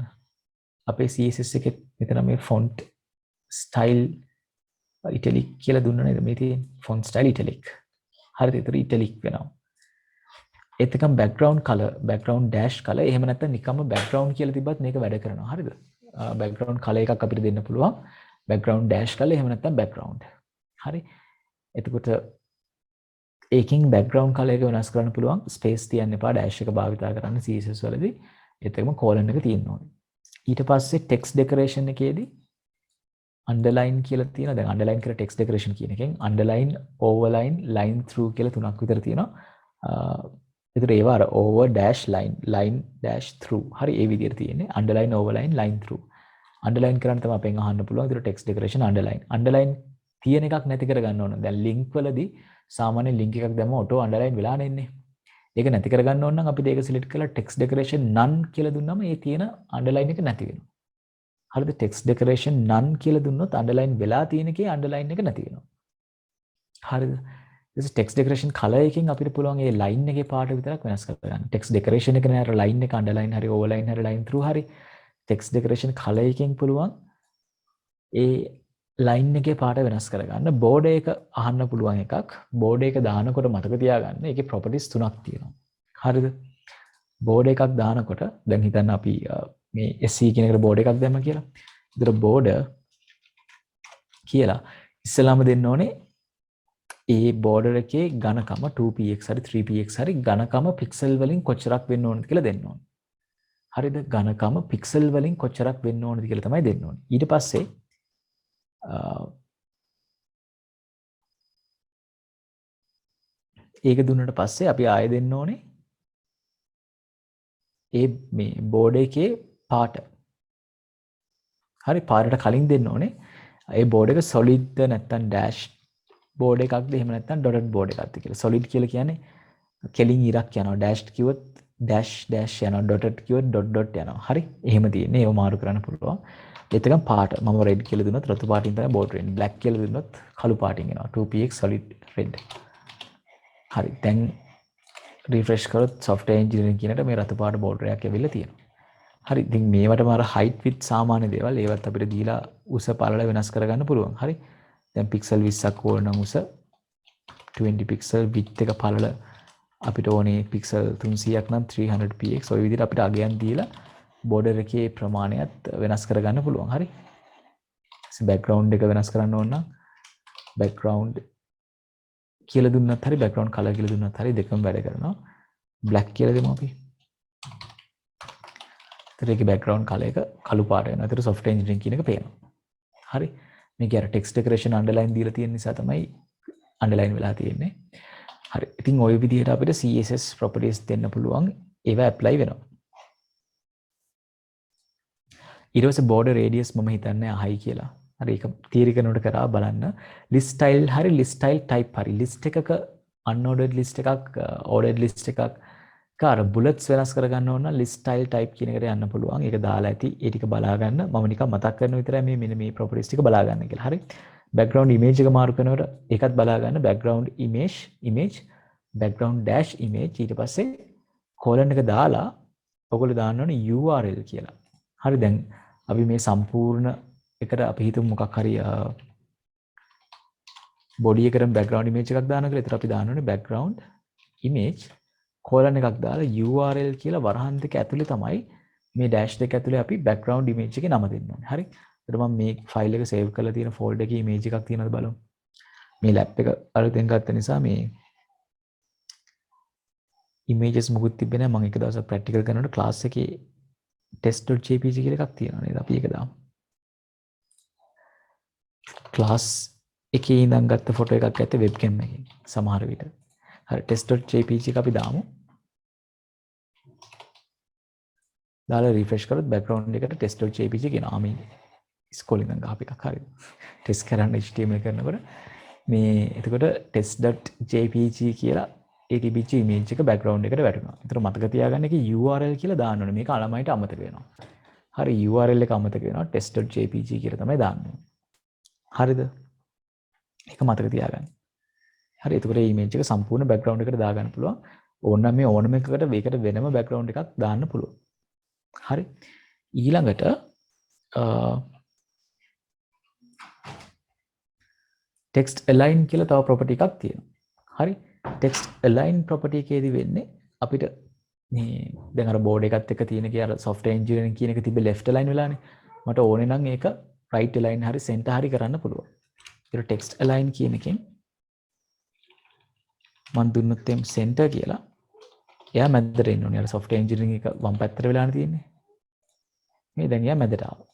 අපේ CSS එකේ මෙතන මේ ෆොන්ට් ස්ටයිල් ඉටලික් කියලා දුන්නා නේද? මේ තියෙන ෆොන්ට් ස්ටයිල් ඉටලික්. හරිද? ඒතර ඉටලික් වෙනවා. ඒත් එකම background colour, background dash colour එහෙම නැත්නම් නිකම්ම බෑග්ග්‍රවුන්ඩ් කියලා තිබ්බත් මේක වැඩ කරනවා. හරිද? බෑග්ග්‍රවුන්ඩ් කලර් එකක් අපිට දෙන්න පුළුවන්. බෑග්ග්‍රවුන්ඩ් ඩෑෂ් කලර් එහෙම නැත්නම් බෑග්ග්‍රවුන්ඩ්. හරි. එතකොට ඒකින් බෑග්ග්‍රවුන්ඩ් කලර් එක වෙනස් කරන්න පුළුවන් ස්පේස් තියන්න එපා ඩෑෂ් එක භාවිතා කරන්න CSS වලදී ඒත් එකම කෝලන් එක තියෙන්න ඕනේ ඊට පස්සේ ටෙක්ස්ට් ඩෙකරේෂන් එකේදී අන්ඩර්ලයින් කියලා තියෙනවා දැන් අන්ඩර්ලයින් කරලා ටෙක්ස්ට් ඩෙකරේෂන් කියන එකෙන් අන්ඩර්ලයින් ඕවර්ලයින් ලයින් through කියලා තුනක් විතර තියෙනවා ඒතර ඒවා අර over dash line dash through හරි ඒ විදිහට තියෙන්නේ අන්ඩර්ලයින් ඕවර්ලයින් ලයින් through අන්ඩර්ලයින් කරන්න තමයි අපෙන් අහන්න පුළුවන් ඒතර ටෙක්ස්ට් ඩෙකරේෂන් අන්ඩර්ලයින් තියෙන එකක් නැති කරගන්න ඕන දැන් ලින්ක් වලදී සාමාන්‍ය ලින්ක් එකක් දැම්ම ඔටෝ අන්ඩර්ලයින් වෙලා නෙන්නේ. ඒක නැති කරගන්න ඕන නම් අපිට ඒක සිලෙක්ට් කරලා ටෙක්ස්ට් ඩෙකරේෂන් none කියලා දුන්නාම ඒ තියෙන අන්ඩර්ලයින් එක නැති වෙනවා. හරිද? ටෙක්ස්ට් ඩෙකරේෂන් none කියලා දුන්නොත් අන්ඩර්ලයින් වෙලා තියෙන එකේ අන්ඩර්ලයින් එක නැති වෙනවා. හරිද? ඊට ටෙක්ස්ට් ඩෙකරේෂන් කලර් එකකින් අපිට පුළුවන් ඒ ලයින් එකේ පාට විතරක් වෙනස් කරගන්න. ටෙක්ස්ට් ඩෙකරේෂන් එක නෑ අර ලයින් එක අන්ඩර්ලයින් හරි ඕවර්ලයින් හරි ලයින් through හරි ටෙක්ස්ට් ඩෙකරේෂන් කලර් එකකින් පුළුවන් ඒ ලයින් එකේ පාට වෙනස් කරගන්න බෝඩර් එක අහන්න පුළුවන් එකක් බෝඩර් එක දානකොට මතක තියාගන්න ඒකේ ප්‍රොපර්ටිස් තුනක් තියෙනවා හරිද බෝඩර් එකක් දානකොට දැන් හිතන්න අපි මේ SC කියන එකට බෝඩර් එකක් දැම්ම කියලා ඒතර බෝඩර් කියලා ඉස්සෙල්ලාම දෙන්න ඕනේ ඒ බෝඩර් එකේ ඝනකම 2px හරි 3px හරි ඝනකම පික්සල් වලින් කොච්චරක් වෙන්න ඕනද කියලා දෙන්න ඕනේ හරිද ඝනකම පික්සල් වලින් කොච්චරක් වෙන්න ඕනද කියලා තමයි දෙන්න ඕනේ ඊට පස්සේ ඒක දුන්නට පස්සේ අපි ආයෙ දෙන්න ඕනේ ඒ මේ බෝඩ් එකේ පාට හරි පාටට කලින් දෙන්න ඕනේ ඒ බෝඩ් එක solidද නැත්නම් dash බෝඩ් එකක්ද එහෙම නැත්නම් dotted බෝඩ් එකක්ද කියලා solid කියලා කියන්නේ කෙලින් ඉරක් යනවා dash කිව්වොත් dash යනවා dotted කිව්වොත් dot යනවා හරි එහෙම තියෙන්නේ ඒව මාරු කරන්න පුළුවන් එතකම් පාට මම red කියලා දුන්නොත් රතු පාටින් තමයි බෝඩ් වෙන්නේ black කියලා දුන්නොත් කළු පාටින් එනවා 2px solid red හරි දැන් රිෆ්‍රෙෂ් කරොත් software engineering කියනට මේ රතු පාට බෝඩ් එකක් ඇවිල්ලා තියෙනවා හරි ඉතින් මේවටම අර height width සාමාන්‍ය දේවල් ඒවත් අපිට දීලා උස පළල වෙනස් කරගන්න පුළුවන් හරි දැන් pixel 20ක් ඕන නම් උස 20 pixel width එක පළල අපිට ඕනේ pixel 300ක් නම් 300px ඔය විදිහට අපිට අගයන් දීලා බෝඩර් එකේ ප්‍රමාණයත් වෙනස් කරගන්න පුළුවන් හරි බෑග්ග්‍රවුන්ඩ් එක වෙනස් කරන්න ඕන නම් බෑග්ග්‍රවුන්ඩ් කියලා දුන්නත් හරි බෑග්ග්‍රවුන්ඩ් කලර් කියලා දුන්නත් හරි දෙකම වැඩ කරනවා බ්ලැක් කියලා දෙමු අපි ඒතර ඒකේ බෑග්ග්‍රවුන්ඩ් කලර් එක කළු පාට වෙනවා ඒතර software engineering කියන එක පේනවා හරි මේක අර text decoration underline දීලා තියෙන නිසා තමයි underline වෙලා තියෙන්නේ හරි ඉතින් ওই විදිහට අපිට CSS properties දෙන්න පුළුවන් ඒවා apply වෙනවා ඊට පස්සේ border radius මම හිතන්නේ අහයි කියලා. හරි ඒක තියරි කරනකොට කරා බලන්න list style හරි list style type හරි list එකක unordered list එකක් ordered list එකක් කාර bullets වෙනස් කරගන්න ඕන නම් list style type කියන එකට යන්න පුළුවන්. ඒක දාලා ඇති. ඒ ටික බලා ගන්න. මම නිකන් මතක් කරන විතරයි මේ මෙන්න මේ properties ටික බලා ගන්න කියලා. හරි. background image එක මාරු කරනකොට ඒකත් බලා ගන්න. background image background dash image ඊට පස්සේ colon එක දාලා ඔයගොල්ලෝ දාන්න ඕනේ URL කියලා. හරි දැන් අපි මේ සම්පූර්ණ එකට අපි හිතමු මොකක් හරි බොඩි එකට බෑග්ග්‍රවුන්ඩ් ඉමේජ් එකක් දානවා කියලා. ඒතර අපි දාන්න ඕනේ බෑග්ග්‍රවුන්ඩ් ඉමේජ් කොලන් එකක් දාලා URL කියලා වරහන් දෙක ඇතුලේ තමයි මේ ඩෑෂ් දෙක ඇතුලේ අපි බෑග්ග්‍රවුන්ඩ් ඉමේජ් එකේ නම දෙන්න ඕනේ. හරි. ඒතර මම මේ ෆයිල් එක සේව් කරලා තියෙන ෆෝල්ඩර් එකේ ඉමේජ් එකක් තියෙනවද බලමු. මේ ලැප් එක අලුතෙන් ගත්ත නිසා මේ ඉමේජස් මුකුත් තිබ්බේ නැහැ. මම එක දවසක් ප්‍රැක්ටිකල් කරනකොට ක්ලාස් එකේ test.jpg කියලා එකක් තියෙනවා නේද? අපි ඒක දාමු. ක්ලාස් එකේ ඉඳන් ගත්ත ෆොටෝ එකක් ඇත්තේ වෙබ්කැම් එකකින් සමහර විට. හරි test.jpg එක අපි දාමු. දාලා රිෆ්‍රෙෂ් කරොත් බෑග්ග්‍රවුන්ඩ් එකට test.jpg කියනවා. මේ ඉස්කෝලේ ඉඳන් ගහපු එකක් හරියට. ටෙස්ට් කරන්න HTML කරනකොට මේ එතකොට test.jpg කියලා ඒ තිබිච්ච ඉමේජ් එක බෑග්ග්‍රවුන්ඩ් එකට වැටෙනවා. ඒතර මතක තියාගන්න ඒකේ URL කියලා දාන්න ඕනේ. මේක ළමයිට අමතක වෙනවා. හරි URL එක අමතක වෙනවා test.jpg කියලා තමයි දාන්නේ. හරිද? ඒක මතක තියාගන්න. හරි එතකොට මේ ඉමේජ් එක සම්පූර්ණ බෑග්ග්‍රවුන්ඩ් එකට දාගන්න පුළුවන්. ඕනනම් මේ ඕනම එකකට මේකට වෙනම බෑග්ග්‍රවුන්ඩ් එකක් දාන්න පුළුවන්. හරි ඊළඟට text align කියලා තව property එකක් තියෙනවා. හරි text align property එකේදී වෙන්නේ අපිට මේ දැන් අර board එකත් එක්ක තියෙන කේ අර software engineering කියන එක තිබ්බේ left align වෙලානේ. මට ඕනේ නම් ඒක right align හරි center හරි කරන්න පුළුවන්. ඒක text align කියන එකෙන් මම දුන්නොත් එම් center කියලා එයා මැදට එන්න ඕනේ. අර software engineering එක වම් පැත්තට වෙලානේ තියෙන්නේ. මේ දැන් එයා මැදට ආවා.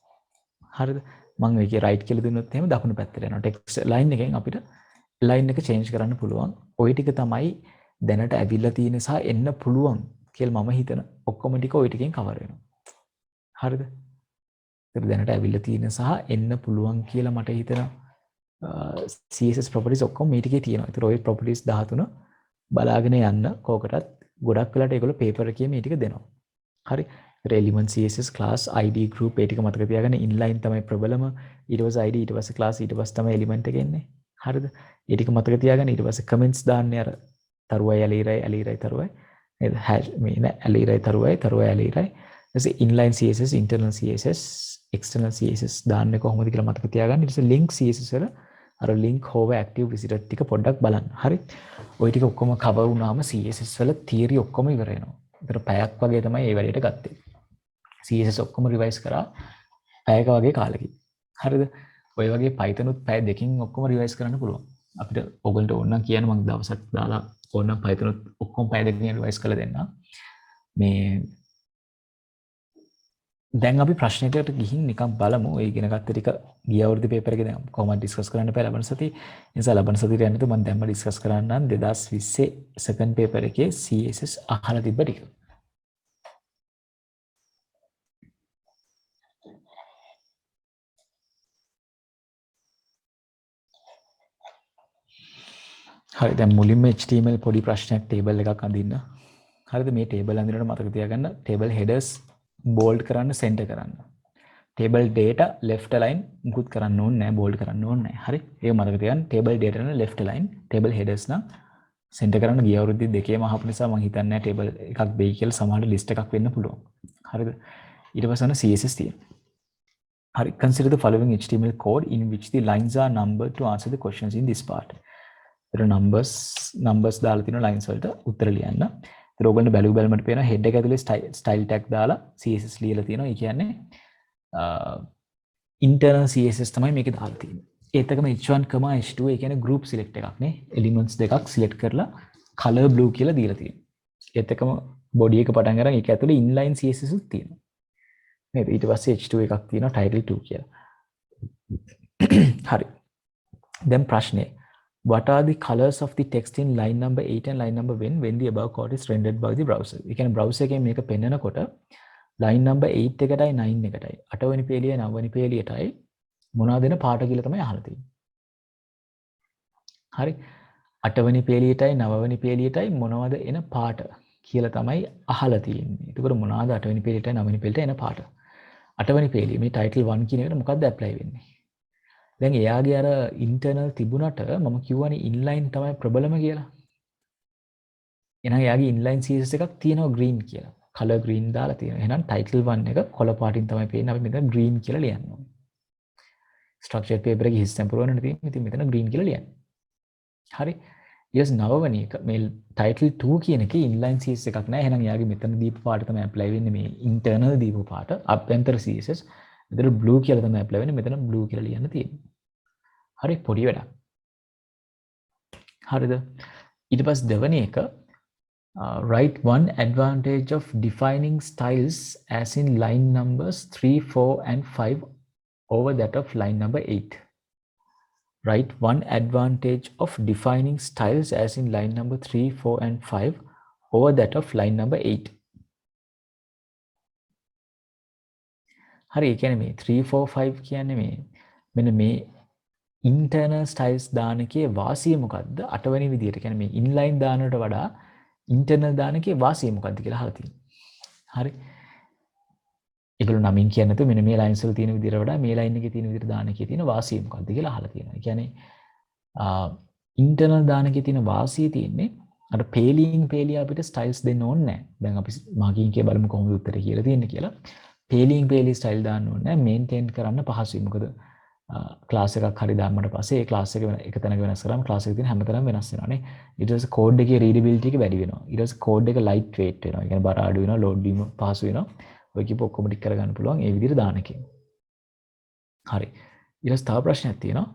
හරිද? මම මේකේ right කියලා දුන්නොත් එහෙම දකුණු පැත්තට යනවා. text line එකෙන් අපිට line එක change කරන්න පුළුවන්. ওই ටික තමයි දැනට ඇවිල්ලා තියෙන සහ එන්න පුළුවන් කියලා මම හිතන ඔක්කොම ටික ওই ටිකෙන් cover වෙනවා. හරිද? ඒක දැනට ඇවිල්ලා තියෙන සහ එන්න පුළුවන් කියලා මට හිතන CSS properties ඔක්කොම මේ ටිකේ තියෙනවා. ඒතර ওই properties 13 බලාගෙන යන්න කෝකටත් ගොඩක් වෙලාට ඒගොල්ලෝ paper එකේ මේ ටික දෙනවා. හරි element css class id group ඒ ටික මතක තියාගන්න inline තමයි ප්‍රබලම ඊට පස්සේ id ඊට පස්සේ class ඊට පස්සේ තමයි element එක එන්නේ හරිද ඒ ටික මතක තියාගන්න ඊට පස්සේ comments දාන්නේ අර තරුවයි ඇලීරයි තරුවයි නේද hash මේ නෑ ඇලීරයි තරුවයි ඇලීරයි ඊට inline css internal css external css දාන්නේ කොහොමද කියලා මතක තියාගන්න ඊට පස්සේ link css වල අර link hover active visitor ටික පොඩ්ඩක් බලන්න හරි ওই ටික ඔක්කොම cover වුණාම css වල theory ඔක්කොම ඉවර වෙනවා ඒතර පැයක් වගේ තමයි මේ වැඩේට ගත්තේ CSS ඔක්කොම රිවයිස් කරා පැයක වගේ කාලෙකින්. හරිද? ඔය වගේ Python උත් පැය දෙකකින් ඔක්කොම රිවයිස් කරන්න පුළුවන්. අපිට ඔයගොල්ලන්ට ඕන නම් කියන්න මම දවසක් දාලා ඕන නම් Python උත් ඔක්කොම පැය දෙකකින් රිවයිස් කරලා දෙන්න. මේ දැන් අපි ප්‍රශ්නෙකට ගිහින් නිකන් බලමු. ඔය ඉගෙන ගත්ත ටික ගිය අවුරුද්දේ පේපර් එකේ දැන් කොහොමද ඩිස්කස් කරන්න බෑ ලබන සතියේ. ඒ නිසා ලබන සතියේ යන්නත් මම දැන්ම ඩිස්කස් කරන්නම් 2020 සෙකන්ඩ් පේපර් එකේ CSS අහලා තිබ්බ ටික. හරි දැන් මුලින්ම HTML පොඩි ප්‍රශ්නයක් ටේබල් එකක් අඳින්න. හරිද මේ ටේබල් අඳිනකොට මතක තියාගන්න ටේබල් headers bold කරන්න center කරන්න. ටේබල් data left align මුකුත් කරන්න ඕනේ නැහැ bold කරන්න ඕනේ නැහැ. හරි ඒක මතක තියාගන්න ටේබල් data නම් left align ටේබල් headers නම් center කරන්න ගිය අවුරුද්දේ දෙකේම අහපු නිසා මම හිතන්නේ නැහැ ටේබල් එකක් දෙයි කියලා සමහර list එකක් වෙන්න පුළුවන්. හරිද ඊට පස්සේ ඔන්න CSS තියෙනවා. හරි consider the following HTML code in which the lines are numbered to answer the questions in this part. Numbers දාලා තියෙන ලයින්ස් වලට උත්තර ලියන්න. ඒතර ඕගොල්ලෝ බැලුවමට පේනවා හෙඩ් එක ඇතුලේ ස්ටයිල් ටැග් දාලා CSS ලියලා තියෙනවා. ඒ කියන්නේ ඉන්ටර්නල් CSS තමයි මේකේ දාලා තියෙන්නේ. ඒත් එකම h1, h2 ඒ කියන්නේ group select එකක් නේ. elements දෙකක් select කරලා color blue කියලා දීලා තියෙනවා. ඒත් එකම body එක පටන් අරන් ඒක ඇතුලේ inline CSS උත් තියෙනවා. නේද? ඊට පස්සේ h2 එකක් තියෙනවා title 2 කියලා. හරි. දැන් ප්‍රශ්නේ What are the colors of the text in line number 8 and line number when the above code is rendered by the browser? ඒ කියන්නේ browser එකෙන් මේක පෙන්නනකොට line number 8 එකටයි 9 එකටයි 8 වෙනි පේලිය 9 වෙනි පේලියටයි මොනවද දෙන පාට කියලා තමයි අහලා තියෙන්නේ. හරි 8 වෙනි පේලියටයි 9 වෙනි පේලියටයි මොනවද එන පාට කියලා තමයි අහලා තියෙන්නේ. ඒකවල මොනවද 8 වෙනි පේලියටයි 9 වෙනි පේලියට එන පාට. 8 වෙනි පේලිය මේ title 1 කියන එකට මොකක්ද apply වෙන්නේ? දැන් එයාගේ අර ඉන්ටර්නල් තිබුණට මම කියවනේ ඉන්ලයින් තමයි ප්‍රබලම කියලා. එහෙනම් එයාගේ ඉන්ලයින් CSS එකක් තියෙනවා green කියලා. color green දාලා තියෙනවා. එහෙනම් title 1 එක කොළ පාටින් තමයි පේන්නේ. අපි මෙතන green කියලා ලියන්න ඕනේ. structured paper එකේ හිස් temporary තියෙන්නේ. ඉතින් මෙතන green කියලා ලියන්න. හරි. ඊට 9 වෙනි එක මේ title 2 කියන එකේ inline CSS එකක් නැහැ. එහෙනම් එයාගේ මෙතන දීපු පාට තමයි apply වෙන්නේ මේ internal දීපු පාට. අභ්‍යන්තර CSS මෙතන blue කියලා තමයි apply වෙන්නේ. මෙතන blue කියලා ලියන්න තියෙන්නේ. හරි පොඩි වැඩක්. හරිද? ඊට පස්සේ දෙවෙනි එක Write one advantage of defining styles as in line numbers 3, 4 and 5 over that of line number 8. Write one advantage of defining styles as in line number 3, 4 and 5 over that of line number 8. හරි ඒ කියන්නේ මේ 3 4 5 කියන්නේ මේ මෙන්න මේ internal styles දාන එකේ වාසිය මොකද්ද? 8 වෙනි විදියට කියන්නේ මේ inline දානකට වඩා internal දාන එකේ වාසිය මොකද්ද කියලා අහලා තියෙනවා. හරි. ඒගොල්ලෝ නමින් කියන්නේ නැතුව මෙන්න මේ lines වල තියෙන විදියට වඩා මේ line එකේ තියෙන විදියට දාන එකේ තියෙන වාසිය මොකද්ද කියලා අහලා තියෙනවා. ඒ කියන්නේ internal දාන එකේ තියෙන වාසිය තියෙන්නේ අර පේලිය අපිට styles දෙන්න ඕනේ නැහැ. දැන් අපි මාකින් කිය බලමු කොහොමද උත්තරේ කියලා තියෙන්නේ කියලා. පේලි ස්ටයිල් දාන්න ඕනේ මේන්ටේන් කරන්න පහසුයි. මොකද ක්ලාස් එකක් හරි දාන්නට පස්සේ ඒ ක්ලාස් එක එක තැනක වෙනස් කරාම ක්ලාස් එකේ තියෙන හැමතැනම වෙනස් වෙනවානේ. ඊට පස්සේ කෝඩ් එකේ රීඩබිලිටි එක වැඩි වෙනවා. ඊට පස්සේ කෝඩ් එක ලයිට් වේට් වෙනවා. ඒ කියන්නේ බර අඩු වෙනවා, ලෝඩ් වීම පහසු වෙනවා. ඔය කිව්ව ඔක්කොම ටික කරගන්න පුළුවන් ඒ විදිහට දාන එකෙන්. හරි. ඊට පස්සේ තව ප්‍රශ්නයක් තියෙනවා.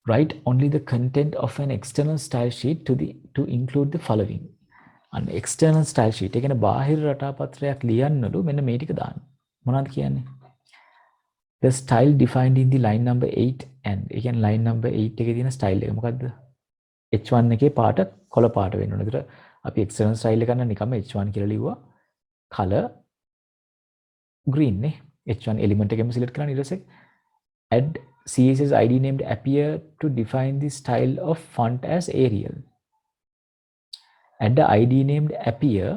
Write only the content of an external style sheet to include the following. අන්න external style sheet. ඒ කියන්නේ බාහිර රටාපත්‍රයක් ලියන්නලු මෙන්න මේ ටික දාන්න. මොනවද කියන්නේ? The style defined in the line number 8 and ඒ කියන්නේ line number 8 එකේ තියෙන style එක මොකද්ද? H1 එකේ පාට කොළ පාට වෙන්න ඕනේ. ඒතර අපි external style එක ගන්න නිකම්ම H1 කියලා ලිව්වා. color green නේ. H1 element එකෙම select කරන්න ඊට පස්සේ add CSS ID named appear to define the style of font as Arial. Add the ID named appear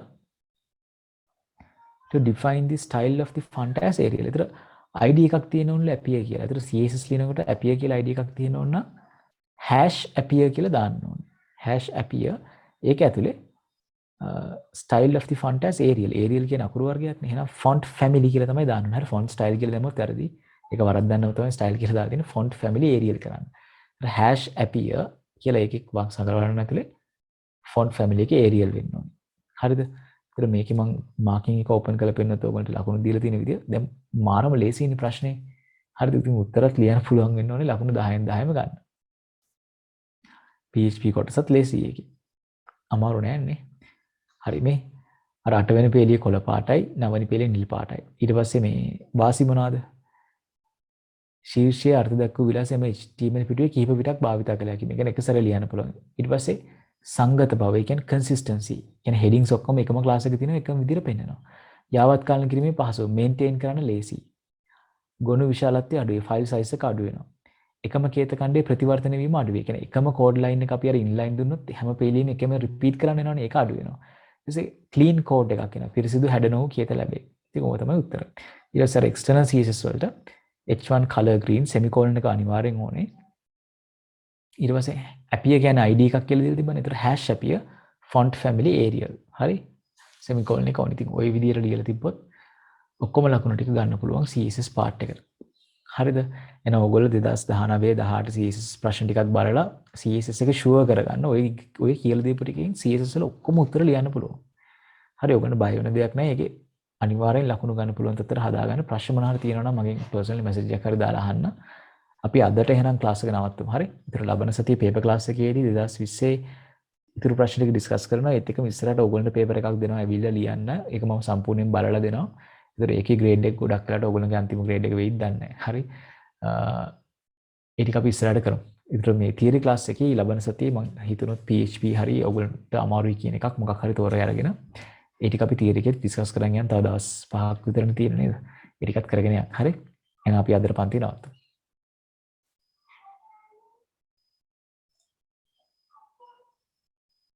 to define the style of the font as Arial. ඒතර ID එකක් තියෙන ඕනලු appear කියලා. ඒතර CSS ලියනකොට appear කියලා ID එකක් තියෙන ඕන නම් #appear කියලා දාන්න ඕනේ. #appear ඒක ඇතුලේ style of the font as Arial. Arial කියන අකුරු වර්ගයක් නේ. එහෙනම් font family කියලා තමයි දාන්න ඕනේ. හරි font style කියලා දැම්මොත් වැරදි. ඒක වරද්දන්නව තමයි style කියලා දාලා තියෙන්නේ. font family Arial කරන්න. #appear කියලා එකෙක් සංග්‍රහණය ඇතුලේ font family එකේ Arial වෙන්න ඕනේ. හරිද? ඒතර මේකේ මම මාකින් එක ඕපන් කරලා පෙන්නනත් ඔයගොල්ලන්ට ලකුණු දීලා තියෙන විදිය දැන් මාරම ලේසියිනේ ප්‍රශ්නේ. හරිද? ඉතින් උත්තරත් ලියන්න පුළුවන් වෙන්න ඕනේ ලකුණු 10න් 10ම ගන්න. PHP කොටසත් ලේසියි ඒකේ. අමාරු නෑනේ. හරි මේ අර 8 වෙනි පේලිය කොළ පාටයි 9 වෙනි පේලිය නිල් පාටයි. ඊට පස්සේ මේ වාසි මොනවාද? ශීර්ෂයේ අර්ථ දක්වපු විලාසයම HTML පිටුවේ කිහිප පිටක් භාවිත කළා කියන එක. ඒක එක සැරේ ලියන්න පුළුවන්. ඊට පස්සේ සංගත බව, ඒ කියන්නේ consistency. කියන්නේ headings ඔක්කොම එකම ක්ලාස් එකේ තියෙනවා එකම විදිහට පෙන්නනවා. යාවත් කාලන කිරීමේ පහසුව maintain කරන්න ලේසි. ගොනු විශාලත්වය අඩුයි, file size එක අඩු වෙනවා. එකම කේත ඛණ්ඩයේ ප්‍රතිවර්තන වීම අඩු වෙයි. කියන්නේ එකම code line එක අපි අර inline දුන්නොත් හැම පේලියෙම එකම repeat කරන්න වෙනවනේ ඒක අඩු වෙනවා. ඊට පස්සේ clean code එකක් එනවා. පිරිසිදු හැඩනෝ කේත ලැබේ. ඉතින් ඕක තමයි උත්තර. ඊට පස්සේ අර external CSS වලට H1 color green semicolon එක අනිවාර්යෙන් ඕනේ. ඊට පස්සේ appear කියන්නේ ID එකක් කියලා දීලා තිබ්බනේ. ඒතර #appear font family Arial. හරි? semicolon එක ඕනේ. ඉතින් ওই විදිහට ලියලා තිබ්බොත් ඔක්කොම ලකුණු ටික ගන්න පුළුවන් CSS part එකට. හරිද? එහෙනම් ඔයගොල්ලෝ 2019 18 CSS ප්‍රශ්න ටිකක් බලලා CSS එක ෂුවර් කරගන්න. ඔය කියලා දීපු ටිකෙන් CSS වල ඔක්කොම උත්තර ලියන්න පුළුවන්. හරි ඔයගොල්ලෝ බය වෙන දෙයක් නැහැ. ඒකේ අනිවාර්යෙන් ලකුණු ගන්න පුළුවන් තත්ත්වයට හදාගන්න. ප්‍රශ්න මොනවා හරි තියෙනවා නම් මගෙන් පර්සනලි මැසේජ් එකක් හරි දාලා අහන්න. අපි අදට එහෙනම් ක්ලාස් එක නවත්තමු. හරි? ඊට ලබන සතියේ පේපර් ක්ලාස් එකේදී 2020 ඉතුරු ප්‍රශ්න ටික ඩිස්කස් කරනවා. ඒත් එක්කම ඉස්සරහට ඕගොල්ලන්ට පේපර් එකක් දෙනවා ඇවිල්ලා ලියන්න. ඒක මම සම්පූර්ණයෙන් බලලා දෙනවා. ඒතර ඒකේ ග්‍රේඩ් එක ගොඩක් වෙලාට ඕගොල්ලන්ගේ අන්තිම ග්‍රේඩ් එක වෙයිද දන්නේ නැහැ. හරි? ඒ ටික අපි ඉස්සරහට කරමු. ඊට මේ තියරි ක්ලාස් එකේ ලබන සතියේ මම හිතනොත් PHP හරි ඕගොල්ලන්ට අමාරුයි කියන එකක් මොකක් හරි තෝරලා අරගෙන ඒ ටික අපි තියරි එකේ ඩිස්කස් කරන් යන තව දවස් 5ක් විතරනේ තියෙන්නේ නේද? ඒ ටිකත් කරගෙන යන්න. හරි? එහෙනම් අපි අදට පන්ති නවත්තමු.